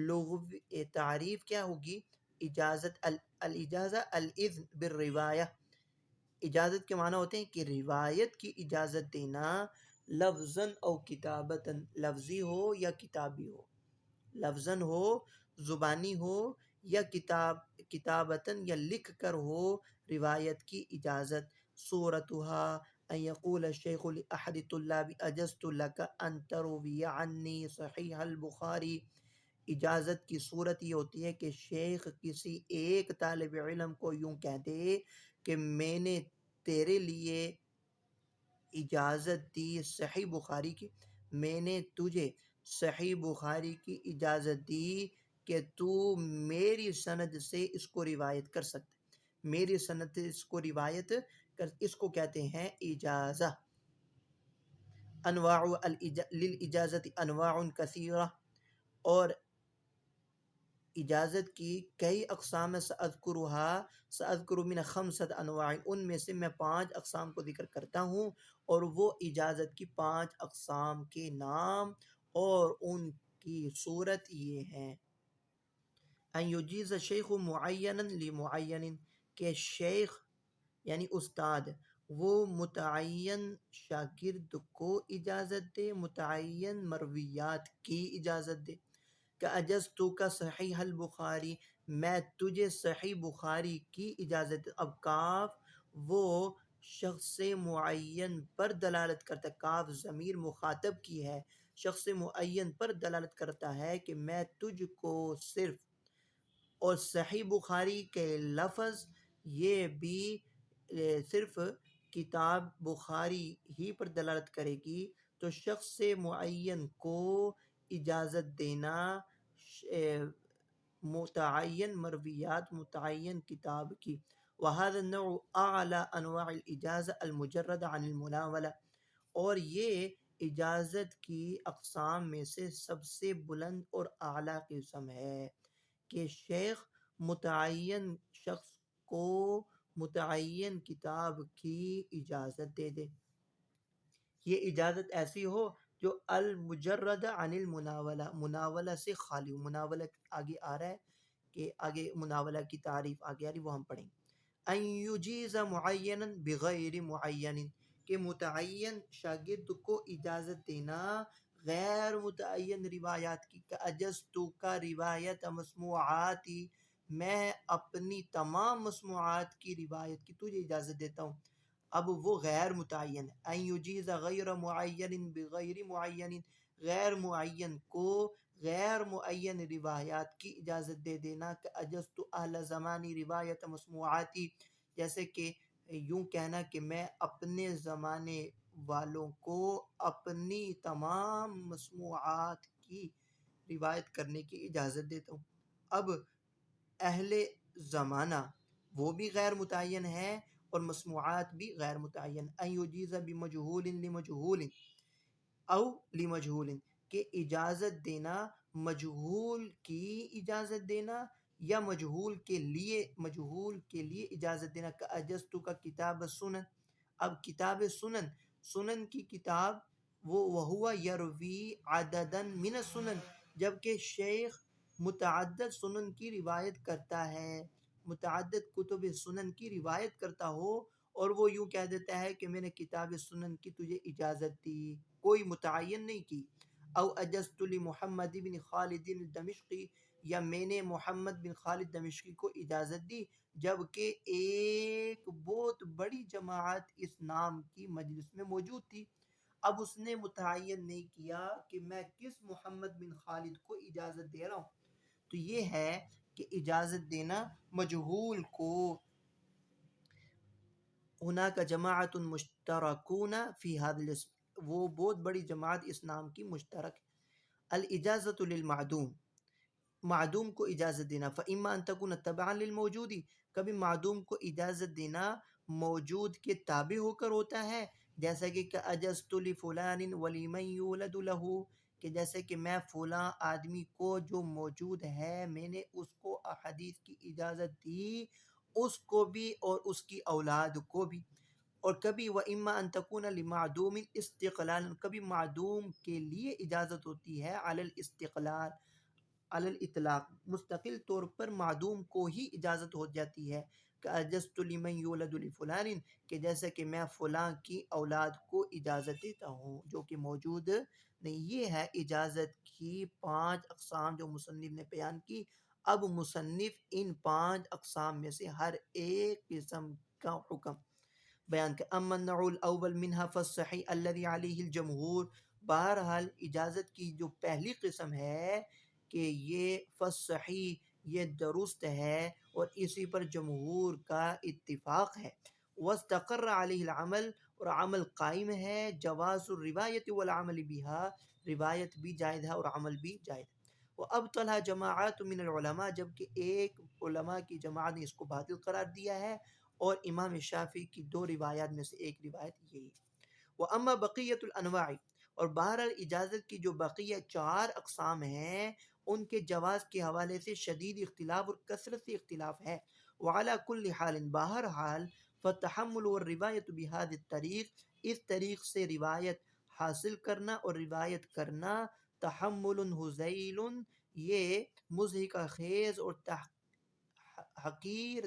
[SPEAKER 1] لغوی تعریف کیا ہوگی؟ اجازت الاجازہ الاذن بالروایہ، اجازت کے معنی ہوتے ہیں کہ روایت کی اجازت دینا، لفظاً او کتابتاً، لفظی ہو یا کتابی ہو، لفظاً ہو زبانی ہو یا کتابتاً یا لکھ کر ہو، روایت کی اجازت. صورتها ان یقول الشیخ لأحد الطلاب اجزت لك ان تروی عنی صحیح البخاری. اجازت کی صورت یہ ہوتی ہے کہ شیخ کسی ایک طالب علم کو یوں کہہ دے کہ میں نے تیرے لیے اجازت دی صحیح بخاری کی، میں نے تجھے صحیح بخاری کی اجازت دی کہ تو میری سند سے اس کو روایت کر سکتے، میری سند سے اس کو روایت کر. اس کو کہتے ہیں اجازہ. انواع للاجازت انواع کثیرہ، اور اجازت کی کئی اقسام، سأذکر من 5 انواع، ان میں سے میں 5 اقسام کو ذکر کرتا ہوں، اور وہ اجازت کی 5 اقسام کے نام اور ان کی صورت یہ ہیں. ان یجیز شیخ معینا لمعین، کہ شیخ یعنی استاد وہ متعین شاگرد کو اجازت دے، متعین مرویات کی اجازت دے۔ کہ اجزتو کا صحیح البخاری، میں تجھے صحیح بخاری کی اجازت دے۔ اب کاف وہ شخص معین پر دلالت کرتا ہے، کاف ضمیر مخاطب کی ہے، شخص معین پر دلالت کرتا ہے کہ میں تجھ کو صرف، اور صحیح بخاری کے لفظ یہ بھی صرف کتاب بخاری ہی پر دلالت کرے گی، تو شخص معین کو اجازت دینا متعین مرویات متعین کتاب کی۔ وهذا النوع اعلی انواع الاجازہ المجرد عن المناولہ، اور یہ اجازت کی اقسام میں سے سب سے بلند اور اعلیٰ قسم ہے کہ شیخ متعین شخص کو متعین کتاب کی اجازت دے دے۔ یہ اجازت ایسی ہو جو المجرد عن المناولہ، مناولہ سے خالی ہو۔ مناولہ آگے آ رہا ہے کہ آگے مناولہ کی تعریف آگے آ رہی، وہ ہم پڑھیں گے۔ ان یجیز معینا بغیر معین، کہ متعین شاگرد کو اجازت دینا غیر متعین روایات کی، کہ اجزتو کا روایت مسموعاتی، میں اپنی تمام مسموعات کی روایت کی تجھے اجازت دیتا ہوں۔ اب وہ غیر متعین ہے۔ ان یجیز غیر معین بغیر معین، غیر معین کو غیر معین روایات کی اجازت دے دینا، کہ اجزت اہل زمانی روایت مسموعاتی، جیسے کہ یوں کہنا کہ میں اپنے زمانے والوں کو اپنی تمام مسموعات کی روایت کرنے کی اجازت دیتا ہوں۔ اب اہل زمانہ وہ بھی غیر متعین ہے اور مسموعات بھی غیر متعین۔ ان یجیز بمجہول لمجہول او لمجہول، کہ اجازت دینا مجہول کی اجازت دینا یا مجہول کے لیے اجازت دینا، کہ اجزتو کا کتاب سنن۔ اب کتاب سنن، سنن کی کتاب وہ وہو یروی عددا من السنن، جبکہ شیخ متعدد سنن کی روایت کرتا ہے، متعدد کتب سنن کی روایت کرتا ہو، اور وہ یوں کہہ دیتا ہے کہ میں نے کتاب سنن کی تجھے اجازت دی، کوئی متعین نہیں کی۔ او اجزت لمحمد بن خالد الدمشقی، یا میں نے محمد بن خالد دمشقی کو اجازت دی، جبکہ ایک بہت بڑی جماعت اس نام کی مجلس میں موجود تھی۔ اب اس نے متعین نہیں کیا کہ میں کس محمد بن خالد کو اجازت دے رہا ہوں۔ تو یہ ہے کہ اجازت دینا مجہول کو۔ ہناک جماعت مشترکون فی ھذا الاسم، وہ بہت بڑی جماعت اس نام کی مشترک ہے۔ الاجازت للمعدوم، معدوم کو اجازت دینا، فاما ان تکون تبعا للموجود، کبھی معدوم کو اجازت دینا موجود کے تابع ہو کر ہوتا ہے، جیسا کہ اجزت لفلان ولمن یولد له، کہ جیسے کہ میں فلاں آدمی کو جو موجود ہے میں نے اس کو احادیث کی اجازت دی، اس کو بھی اور اس کی اولاد کو بھی۔ اور کبھی وَإِمَّا أَن تَكُونَ لِمَعْدُومٍ اسْتِقْلَالًا، کبھی معدوم کے لیے اجازت ہوتی ہے علی الاستقلال، علی الاطلاق، مستقل طور پر معدوم کو ہی اجازت ہو جاتی ہے، کہ اجزت لمن یولد لفلان، کہ جیسے کہ میں فلاں کی اولاد کو اجازت دیتا ہوں جو کہ موجود نہیں۔ یہ ہے اجازت کی 5 اقسام جو مصنف نے بیان کی۔ اب مصنف ان 5 اقسام میں سے ہر ایک قسم کا حکم بیان کر۔ اما النوع الاول منها فالصحیح الذي عليه الجمہور، بہرحال اجازت کی جو پہلی قسم ہے کہ یہ فالصحیح یہ درست ہے اور اسی پر جمہور کا اتفاق ہے، واستقر علیہ العمل، اور عمل قائم ہے، جواز الروایت والعمل بها، روایت بھی جائز ہے اور عمل بھی جائز ہے۔ وابطلها جماعات من العلماء، جبکہ ایک علماء کی جماعت نے اس کو باطل قرار دیا ہے، اور امام شافعی کی 2 روایات میں سے ایک روایت یہی ہے۔ وَأَمَّا بَقِيَّةُ الْأَنْوَاعِ، اور بہرحال اجازت کی جو بقیہ 4 اقسام ہیں ان کے جواز کے حوالے سے شدید اختلاف اور کثرت سے اختلاف ہے۔ وعلى كل حال، بہرحال فالتحمل والروایت بهذا الطریق، اس طریق سے روایت حاصل کرنا اور روایت کرنا، تحمل ہزیل، یہ مضحک خیز اور حقیر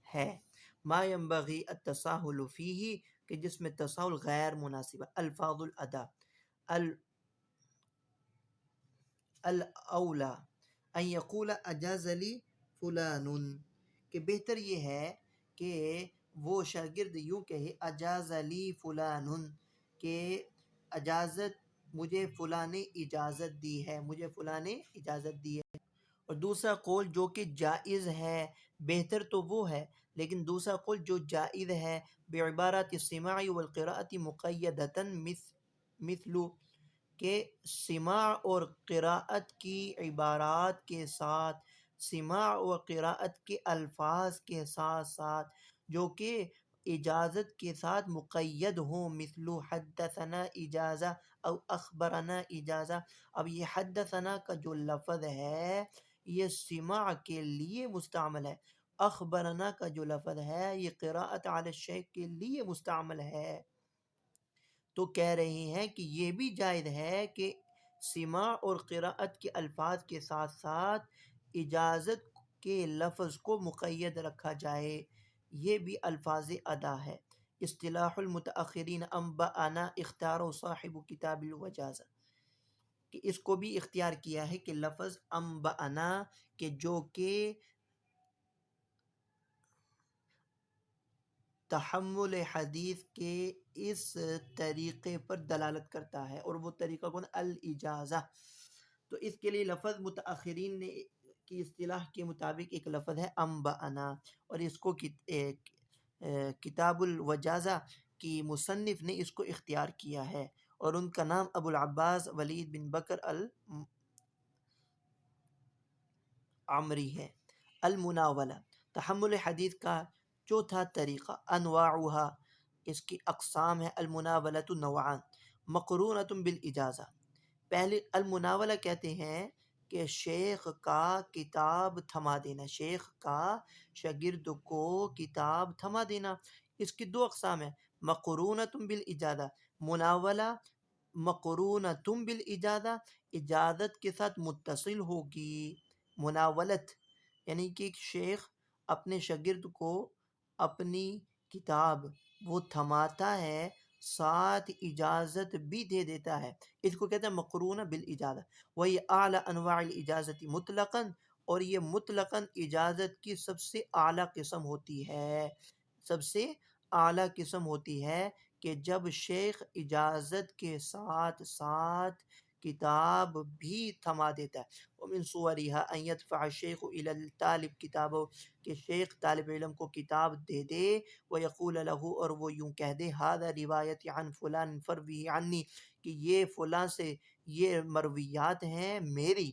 [SPEAKER 1] ہے۔ ما ينبغي التساهل فيه کہ جس میں تساہل غیر مناسب ہے. الفاظ الادا الاولا ان یقول اجاز لی فلان کہ بہتر یہ ہے کہ وہ شاگرد یوں کہے اجاز لی فلان کہ اجازت مجھے فلاں نے اجازت دی ہے، مجھے فلاں نے اجازت دی ہے. اور دوسرا قول جو کہ جائز ہے، بہتر تو وہ ہے لیکن دوسرا قول جو جائز ہے بعبارات السماع والقراءة مقیدتا مثل کہ سماع اور قراءت کی عبارات کے ساتھ، سماع اور قراءت کے الفاظ کے ساتھ ساتھ جو کہ اجازت کے ساتھ مقید ہوں، مثل حدثنا اجازہ او اخبرنا اجازہ. اب یہ حدثنا کا جو لفظ ہے یہ سماع کے لیے مستعمل ہے، اخبرنا کا جو لفظ ہے یہ قراءت علی الشیخ کے لیے مستعمل ہے. تو کہہ رہے ہیں کہ یہ بھی جائز ہے کہ سماع اور قراءت کے الفاظ کے ساتھ ساتھ اجازت کے لفظ کو مقید رکھا جائے، یہ بھی الفاظ ادا ہے. اصطلاح المتاخرین انبأنا اختار صاحب کتاب الوجازہ کہ اس کو بھی اختیار کیا ہے کہ لفظ انبأنا کہ جو کہ تحمل حدیث کے اس طریقے پر دلالت کرتا ہے، اور وہ طریقہ کون؟ الاجازہ. تو اس کے لیے لفظ متاخرین نے کی اصطلاح کے مطابق ایک لفظ ہے انبأنا، اور اس کو کتاب الوجازہ کی مصنف نے اس کو اختیار کیا ہے، اور ان کا نام ابو العباس ولید بن بکر العمری ہے. المناولہ تحمل حدیث کا چوتھا طریقہ. انواعها اس کی اقسام ہے. المناولۃ نوعان مقرونۃ بالاجازہ. پہلے المناولہ کہتے ہیں کہ شیخ کا کتاب تھما دینا، شیخ کا شاگرد کو کتاب تھما دینا. اس کی دو اقسام ہیں. مقرونۃ بالاجازہ، مناولہ مقرونۃ بالاجازہ اجازت کے ساتھ متصل ہوگی. مناولت یعنی کہ ایک شیخ اپنے شاگرد کو اپنی کتاب وہ تھماتا ہے، ساتھ اجازت بھی دے دیتا ہے، اس کو کہتے ہیں مقرونہ بالاجازہ. وہی اعلی انواع الاجازت مطلقاً، اور یہ مطلقاً اجازت کی سب سے اعلیٰ قسم ہوتی ہے، سب سے اعلیٰ قسم ہوتی ہے کہ جب شیخ اجازت کے ساتھ ساتھ کتاب بھی تھما دیتا ہے. ومن صورها ان يدفع الشیخ الى الطالب کتابه کہ شیخ طالب علم کو کتاب دے دے، ویقول له اور وہ یوں کہہ دے هذا روایت عن فلان فروی عنی کہ یہ فلاں سے یہ مرویات ہیں میری،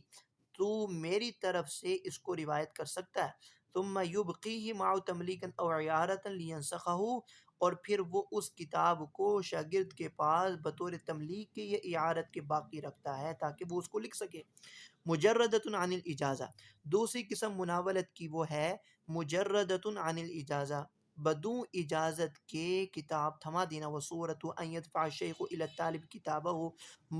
[SPEAKER 1] تو میری طرف سے اس کو روایت کر سکتا ہے. ثم یبقیہ مع تملیکا او اعارۃ لینسخہ اور پھر وہ اس کتاب کو شاگرد کے پاس بطور تملیک کے یا اعارت کے باقی رکھتا ہے تاکہ وہ اس کو لکھ سکے. مجردۃ عن الاجازہ دوسری قسم مناولت کی وہ ہے مجردۃ عن الاجازہ بدون اجازت کے کتاب تھما دینا. وصورت ان يدفع الشیخ الى الطالب کتابه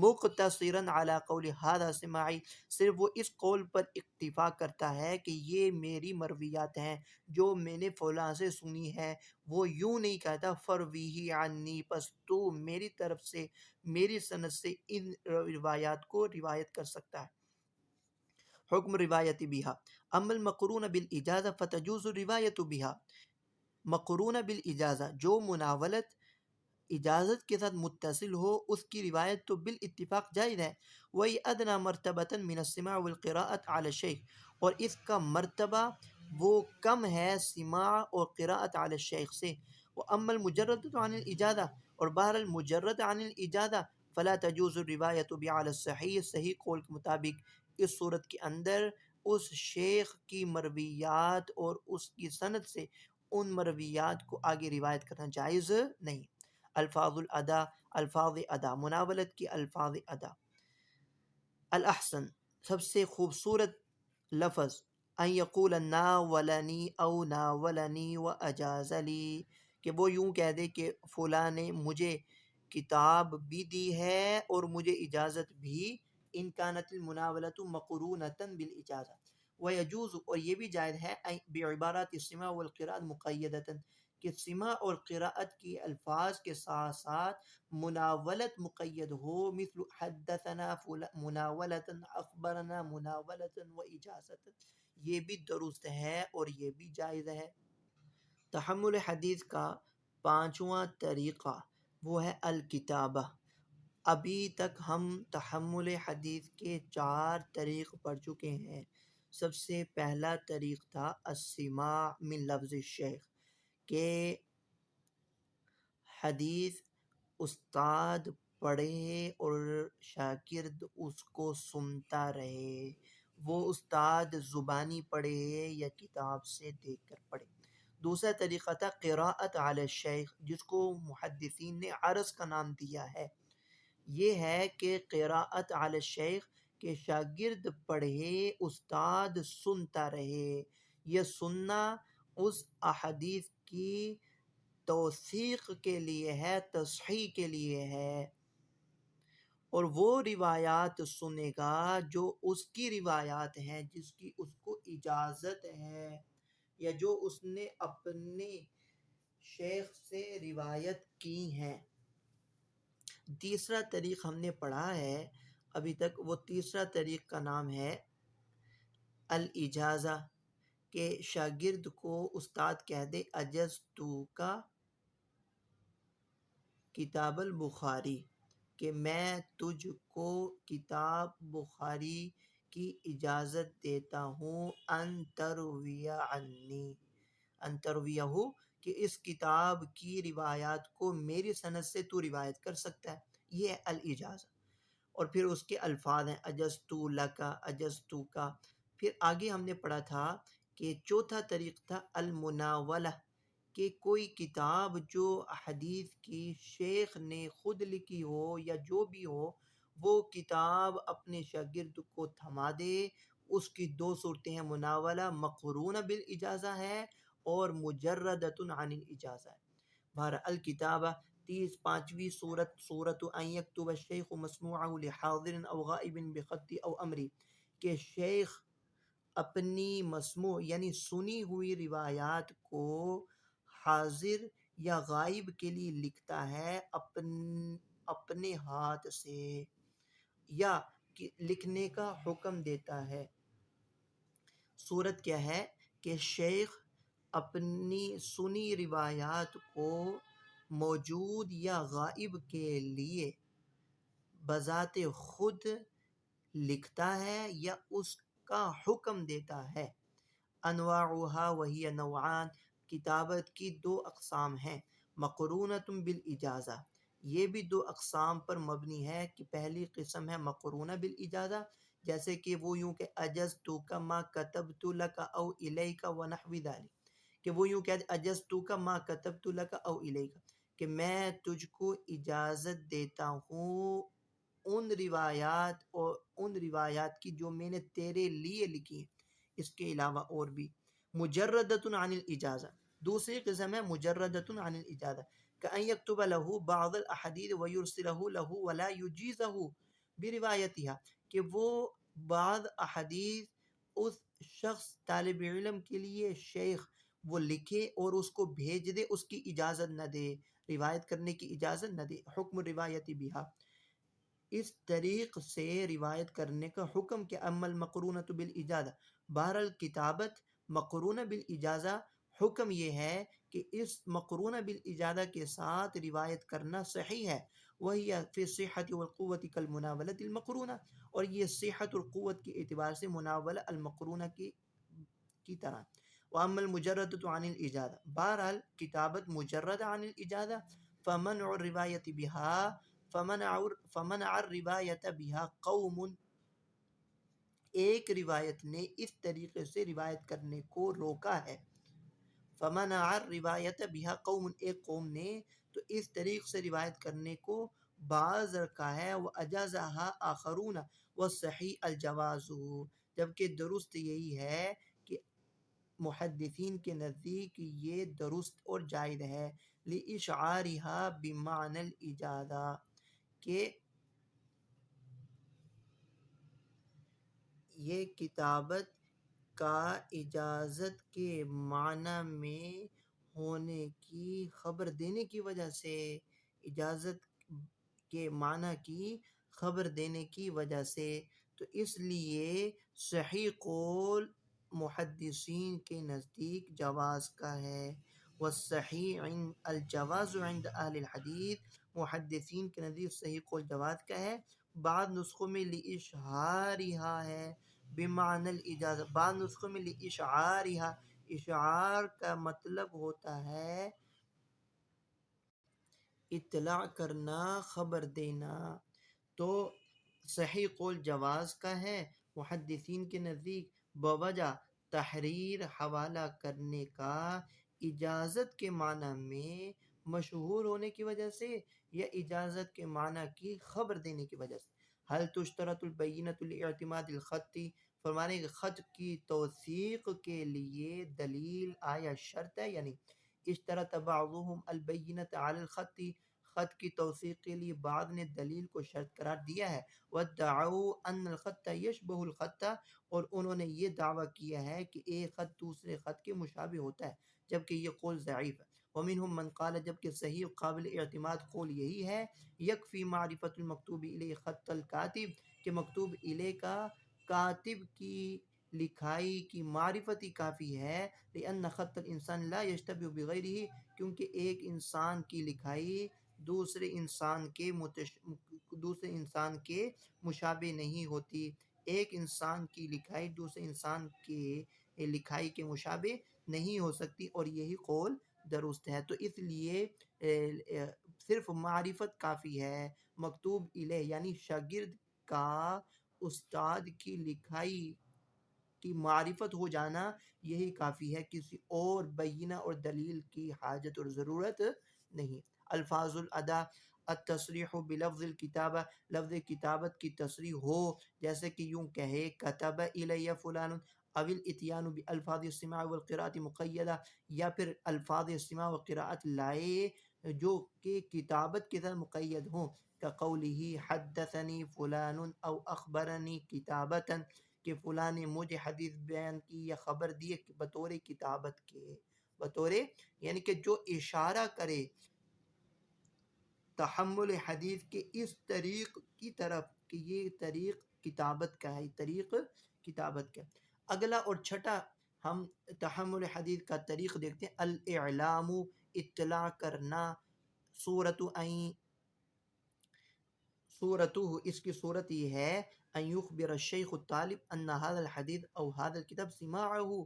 [SPEAKER 1] مقتصرا على قول هذا سماعی صرف وہ اس قول پر اکتفا کرتا ہے کہ یہ میری مرویات ہیں جو میں نے فلاں سے سنی ہے، وہ یوں نہیں کہتا فرویہ عنی پس تو میری طرف سے میری سند سے ان روایات کو روایت کر سکتا ہے. حکم روایت بہا اما المقرون بالاجازہ فتجوز روایت بہا. مقرون بالاجازہ جو مناولت اجازت کے ساتھ متصل ہو اس کی روایت تو بالاتفاق جائز ہے. وہی ادنی مرتبۃ من السماع والقراءۃ علی الشیخ اور اس کا مرتبہ وہ کم ہے سماع اور قراءت علی الشیخ سے. واما المجرد عن الاجازہ اور بہر المجرد عن الاجازہ فلا تجوز الروایت بها علی الصحیح. صحیح قول کے مطابق اس صورت کے اندر اس شیخ کی مرویات اور اس کی سند سے ان مرویات کو آگے روایت کرنا جائز نہیں. الفاظ الادا الفاظ ادا مناولت کی الفاظ ادا. الاحسن سب سے خوبصورت لفظ ان یقول ناولنی او ناولنی و اجاز لی کہ وہ یوں کہہ دے کہ فلاں نے مجھے کتاب بھی دی ہے اور مجھے اجازت بھی. ان کانت المناولۃ مقرونۃ بالاجازہ ويجوز اور یہ بھی جائز ہے بعبارات السماع والقراءة مقیدتا کہ سماع اور قراءت کی الفاظ کے ساتھ ساتھ مناولت مقید ہو، مثل حدثنا مناولتا، اخبرنا مناولتا و اجازتا، یہ بھی درست ہے اور یہ بھی جائز ہے۔ تحمل حدیث کا پانچواں طریقہ وہ ہے الکتابہ۔ ابھی تک ہم تحمل حدیث کے 4 طریق پڑھ چکے ہیں۔ سب سے پہلا طریق تھا السماع من لفظ الشیخ، کہ حدیث استاد پڑھے اور شاگرد اس کو سنتا رہے، وہ استاد زبانی پڑھے یا کتاب سے دیکھ کر پڑھے۔ دوسرا طریقہ تھا قراءت علی الشیخ، جس کو محدثین نے عرض کا نام دیا ہے۔ یہ ہے کہ قراءت علی الشیخ کہ شاگرد پڑھے استاد سنتا رہے، یہ سننا اس احادیث کی توثیق کے لیے ہے، تصحیح کے لیے ہے، اور وہ روایات سنے گا جو اس کی روایات ہیں، جس کی اس کو اجازت ہے یا جو اس نے اپنے شیخ سے روایت کی ہیں۔ تیسرا طریق ہم نے پڑھا ہے ابھی تک، وہ تیسرا طریق کا نام ہے الاجازہ، کہ شاگرد کو استاد کہہ دے اجزتو کا کتاب البخاری، کہ میں تجھ کو کتاب بخاری کی اجازت دیتا ہوں، ان تروی عنی، ان ترویہ، کہ اس کتاب کی روایات کو میری سند سے تو روایت کر سکتا ہے، یہ ہے الاجازہ۔ اور پھر اس کے الفاظ ہیں اجزتو لکا، اجزتو کا۔ پھر آگے ہم نے پڑھا تھا کہ چوتھا طریق تھا المناولہ، کہ کوئی کتاب جو حدیث کی شیخ نے خود لکھی ہو یا جو بھی ہو، وہ کتاب اپنے شاگرد کو تھما دے۔ اس کی 2 صورتیں ہیں، مناولہ مقرونہ بالاجازہ ہے اور مجردۃ عن الاجازہ ہے۔ بہر الکتابہ 5ویں صورت ان یکتب الشیخ مسموعہ لحاضر او غائب بخط او امری، کہ شیخ اپنی مسموع یعنی سنی ہوئی روایات کو حاضر یا غائب کے لیے لکھتا ہے اپنے ہاتھ سے، یا لکھنے کا حکم دیتا ہے۔ صورت کیا ہے کہ شیخ اپنی سنی روایات کو موجود یا غائب کے لیے بذات خود لکھتا ہے یا اس کا حکم دیتا ہے۔ انواعها وہی نوعان، کتابت کی 2 اقسام ہیں، مقرونۃ بالاجازہ، یہ بھی 2 اقسام پر مبنی ہے، کہ پہلی قسم ہے مقرونہ بالاجازہ، جیسے کہ وہ یوں کہ اجزتک ما کتبت لک او الیک ونحو ذلک، کہ وہ یوں کہ اجزتک ما کتبت لک او الیک، کہ میں تجھ کو اجازت دیتا ہوں ان روایات کی جو میں نے تیرے لیے لکھی ہیں، اس کے علاوہ اور بھی۔ مجردۃ عن الاجازہ، دوسری قسم ہے مجردۃ عن الاجازہ، کأن یکتب له بعض الاحادیث ویرسلہ له ولا یجیزہ بروایتها، کہ وہ بعض احادیث اس شخص طالب علم کے لیے شیخ وہ لکھے اور اس کو بھیج دے، اس کی اجازت نہ دے، روایت کرنے کی اجازت نہ دے۔ حکم روایت بہا، اس طریق سے روایت کرنے کا حکم کہ اما المقرونۃ بالاجازہ، بہرحال کتابت مقرونہ بالاجازہ، حکم یہ ہے کہ اس مقرونہ بالاجازہ کے ساتھ روایت کرنا صحیح ہے، وہی فی الصحۃ والقوۃ کالمناولۃ المقرونہ، اور یہ صحت اور قوت کے اعتبار سے مناولہ المقرونہ کی طرح۔ واما المجردۃ عن الاجازہ، بہرحال کتابت مجرد عن الاجازہ، فمنع الروایت بها فمنع الروایت بها قوم، ایک روایت نے اس طریقے سے روایت کرنے کو روکا ہے، فمنع الروایت بها قوم، ایک قوم نے تو اس طریق سے روایت کرنے کو باز رکھا ہے، وَأَجَازَهَا آخَرُونَ وَالصَّحِيحُ الْجَوَازُ، جبکہ درست یہی ہے کہ محدثین کے نزدیک یہ درست اور جائز ہے، لِإِشْعَارِهَا بِمَعْنَى الْإِجَازَةِ، کہ یہ کتابت کا اجازت کے معنی میں ہونے کی خبر دینے کی وجہ سے، اجازت کے معنی کی خبر دینے کی وجہ سے، تو اس لیے صحیح قول محدثین کے نزدیک جواز کا ہے۔ والصحیح الجواز عند اہل الحدیث، محدثین کے نزدیک صحیح قول جواز کا ہے۔ بعض نسخوں میں لاشہارہا ہے بمعنی الاجازہ، بعض نسخوں میں لاشعارہا، اشعار کا مطلب ہوتا ہے اطلاع کرنا، خبر دینا۔ تو صحیح قول جواز کا ہے محدثین کے نزدیک بوجہ تحریر حوالہ کرنے کا اجازت کے معنی میں مشہور ہونے کی وجہ سے، یا اجازت کے معنی کی خبر دینے کی وجہ سے۔ حل تشترط البینۃ لاعتماد الخط، فرمانے کہ خط کی توثیق کے لیے دلیل آیا شرط ہے، یعنی اشترط بعضهم البینۃ علی الخط، خط کی توثیق کے لیے بعض نے دلیل کو شرط قرار دیا ہے۔ وادعوا ان الخط یشبہ الخط، اور انہوں نے یہ دعویٰ کیا ہے کہ ایک خط دوسرے خط کے مشابہ ہوتا ہے، جبکہ یہ قول ضعیف ہے۔ ومنهم من قال، جبکہ صحیح قابل اعتماد قول یہی ہے، یکفی معرفت المکتوب الیہ خط الکاتب، کہ مکتوب الیہ کا کاتب کی لکھائی کی معرفت ہی کافی ہے۔ لأن خط الانسان لا یشتبہ بغیرہ، کیونکہ ایک انسان کی لکھائی دوسرے انسان کے مشابہ نہیں ہوتی، ایک انسان کی لکھائی دوسرے انسان کے لکھائی کے مشابہ نہیں ہو سکتی، اور یہی قول درست ہے۔ تو اس لیے صرف معرفت کافی ہے، مکتوب الیہ یعنی شاگرد کا استاد کی لکھائی کی معرفت ہو جانا یہی کافی ہے، کسی اور بینہ اور دلیل کی حاجت اور ضرورت نہیں۔ الفاظ الادا، التصریح بلفظ الکتابہ، لفظ کتابت کی تصریح ہو، جیسے کہ یوں کہے کتب الی فلان، او الاتیان بالفاظ السماع والقراءۃ مقیدہ، یا پھر الفاظ سماع و قراءت لائے جو کہ کتابت کے ساتھ مقید ہوں، کقولہ حدثنی فلان او اخبرنی کتابتا، کہ فلاں نے مجھے حدیث بیان کی یا خبر دی بطور کتابت کے، بطور یعنی کہ جو اشارہ کرے تحمل حدیث کے اس طریق کی طرف کہ یہ طریق کتابت کا ہے، طریق کتابت کا۔ اگلا اور چھٹا ہم تحمل حدیث کا طریق دیکھتے ہیں۔ الاعلام، اطلاع کرنا، صورتہ، اس کی صورت یہ ہے، ان یخبر الشیخ الطالب ان هذا الحدیث او هذا الكتاب سماعہ،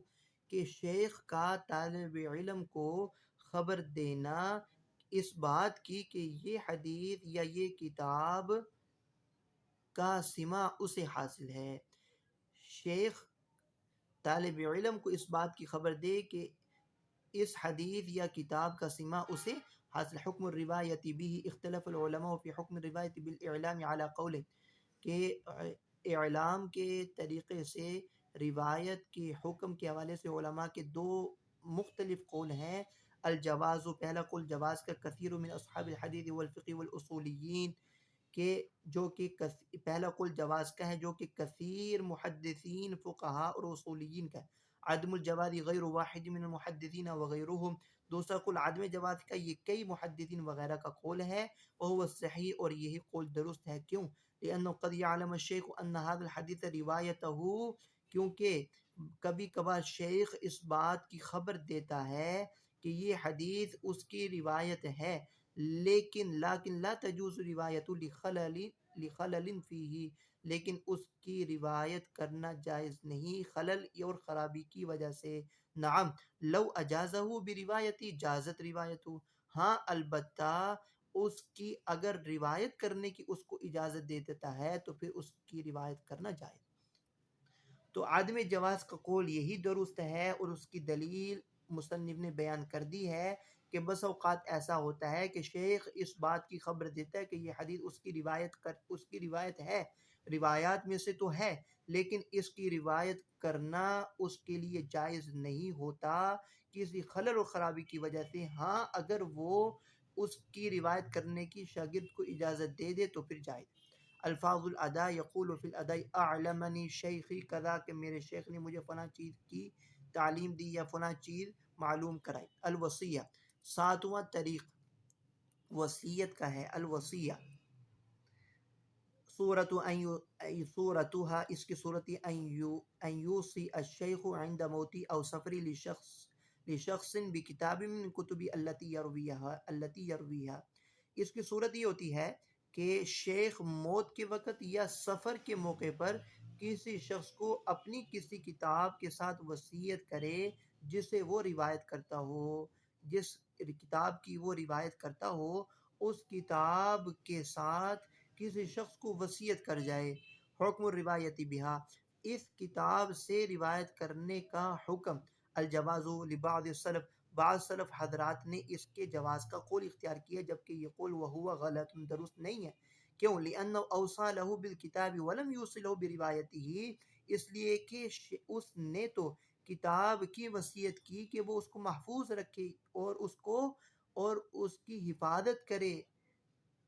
[SPEAKER 1] کہ شیخ کا طالب علم کو خبر دینا اس بات کی کہ یہ حدیث یا یہ کتاب کا سماع اسے حاصل ہے۔ شیخ طالب علم کو اس بات کی خبر دے کہ اس حدیث یا کتاب کا سماع اسے حاصل۔ حکم الروایت بھی، اختلف العلماء فی حکم الروایت بالاعلام علی قول، کہ اعلام کے طریقے سے روایت کے حکم کے حوالے سے علماء کے دو مختلف قول ہیں۔ الجواز، پہلا قول جواز کا، کثیر من اصحاب الحدیث والفقہ والاصولیین، کہ جو کہ پہلا قول جواز کا ہے جو کہ کثیر محدثین، فقہاء اور اصولیین کا ہے۔ عدم الجواز غیر واحد من المحدثین وغیرہم، دوسرا قول عدم جواز کا، یہ کئی محدثین وغیرہ کا قول ہے۔ وہو الصحیح، اور یہی قول درست ہے، کیوں؟ لأنه قد يعلم الشیخ ان هذا الحدیث روایته، کیونکہ کبھی کبھار شیخ اس بات کی خبر دیتا ہے کہ یہ حدیث اس کی روایت ہے، لیکن لا تجوز روایت لخلل فیہ، لیکن اس کی روایت کرنا جائز نہیں خلل اور خرابی کی وجہ سے۔ نعم لو اجازہ بروایتی جازت روایتہ، ہاں البتہ اس کی اگر روایت کرنے کی اس کو اجازت دے دیتا ہے تو پھر اس کی روایت کرنا جائز۔ تو عدم جواز کا قول یہی درست ہے، اور اس کی دلیل مصنف نے بیان کر دی ہے کہ بس اوقات ایسا ہوتا ہے کہ شیخ اس بات کی خبر دیتا ہے کہ یہ حدیث اس کی روایت ہے، روایات میں سے تو ہے، لیکن اس کی روایت کرنا اس کے لیے جائز نہیں ہوتا کسی خلل و خرابی کی وجہ سے۔ ہاں اگر وہ اس کی روایت کرنے کی شاگرد کو اجازت دے دے تو پھر جائز۔ الفاظ الادا یقول فی الاداء اعلمنی شیخی کذا کہ میرے شیخ نے مجھے فلاں چیز کی تعلیم دی یا فلاں چیز معلوم کرائی. الوصیہ ساتواں طریق وصیت کا ہے. الوصیہ صورتها اس کی صورت ان یوصی الشیخ عند موتی او سفری لشخص بکتاب من کتب التي یرویها. اس کی صورت یہ ہوتی ہے کہ شیخ موت کے وقت یا سفر کے موقع پر کسی شخص کو اپنی کسی کتاب کے ساتھ وصیت کرے جسے وہ روایت کرتا ہو. جس کتاب کی وہ روایت کرتا ہو اس کتاب کے ساتھ کسی شخص کو وصیت کر جائے. حکم الروایت بہا اس کتاب سے روایت کرنے کا حکم. الجواز لبعض السلف بعض سلف حضرات نے اس کے جواز کا قول اختیار کیا جبکہ یہ قول وہو غلط درست نہیں ہے. کیوں؟ لأنه اوصى له بالکتاب ولم يوصله بروایته اس لیے کہ اس نے تو کتاب کی وصیت کی کہ وہ اس کو محفوظ رکھے اور اس کی حفاظت کرے.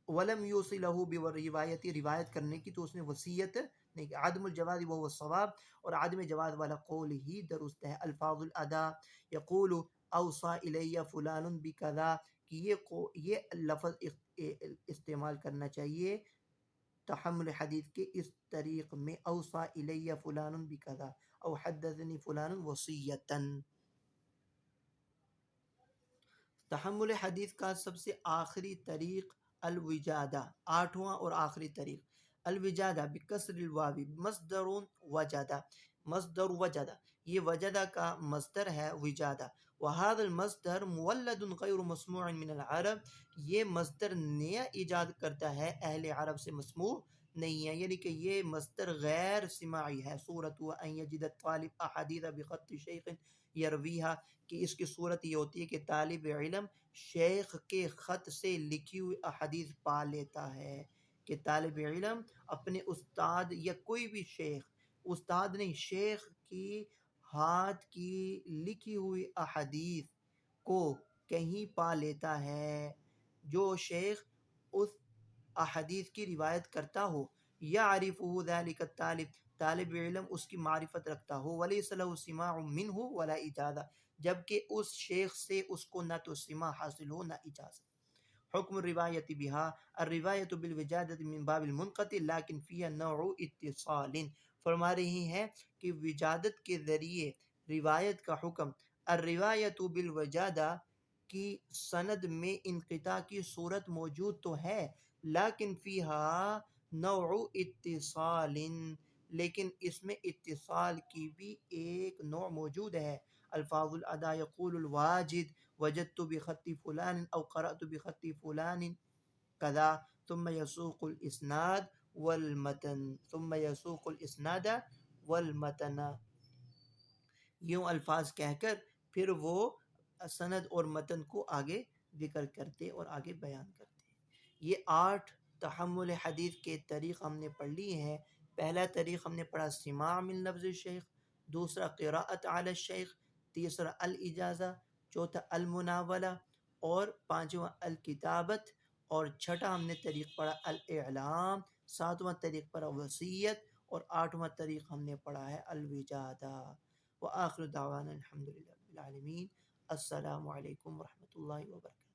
[SPEAKER 1] ولم یوصی لہو بروایتی روایت کرنے کی تو اس نے وصیت نہیں. عدم الجواز وهو الصواب اور عدم جواز والا قول ہی درست ہے. الفاظ الادا یقول اوصى الی فلان بکذا کہ یہ لفظ استعمال کرنا چاہیے تحمل حدیث کے اس طریق میں. اوصى الی فلان بکذا او حدثنی فلان وصیتا. تحمل حدیث کا سب سے آخری طریق الوجادہ آٹھواں اور آخری طریق. الوجادہ بکسر الواو مصدر وجدہ مصدر وجدہ یہ وجدہ کا مصدر ہے وجادہ. وهذا المصدر مولد غیر مسموع من العرب یہ مصدر نیا ایجاد کرتا ہے اہل عرب سے مسموع نہیں ہے یعنی کہ یہ مصدر غیر سماعی ہے. صورت ان یجد الطالب احادیث بخط شیخ یرویہا کہ اس کی صورت یہ ہوتی ہے کہ طالب علم شیخ کے خط سے لکھی ہوئی احادیث پا لیتا ہے. کہ طالب علم اپنے استاد یا کوئی بھی شیخ استاد نہیں شیخ کی ہاتھ کی لکھی ہوئی احادیث کو کہیں پا لیتا ہے جو شیخ اس احادیث کی روایت کرتا ہو. یعرفہ ذلک الطالب طالب علم اس کی معرفت رکھتا ہو. ولیس لہ سماع منہ ولا اجازہ جبکہ اس شیخ سے اس کو نہ تو سماع حاصل ہو نہ اجازت. حکم الروایت بہا الروایت بالوجادۃ من باب المنقطع لیکن فیہا نوع اتصال. فرما رہی ہیں کہ وجادت کے ذریعے روایت کا حکم. الروایت بالوجادہ کی سند میں انقطاع کی صورت موجود تو ہے لیکن فیہا نوع اتصال لیکن اس میں اتصال کی بھی ایک نوع موجود ہے. الفاظ الادا یقول الواجد وجدت بخط فلان او قرأت بخط فلان کذا ثم يسوق الاسناد والمتن. یوں الفاظ کہہ کر پھر وہ سند اور متن کو آگے ذکر کرتے اور آگے بیان کرتے. یہ 8 تحمل حدیث کے طریق ہم نے پڑھ لی ہیں. پہلا طریق ہم نے پڑھا سماع من لفظ الشیخ، دوسرا قراءت علی الشیخ، تیسرا الاجازہ، چوتھا المناولہ اور پانچواں الکتابت اور چھٹا ہم نے طریق پڑھا الاعلام. ساتواں طریق پڑھا وصیت اور آٹھواں طریق ہم نے پڑھا ہے الوجادہ. وآخر دعوانا الحمدللہ رب العالمین. السلام علیکم ورحمۃ اللہ وبرکاتہ.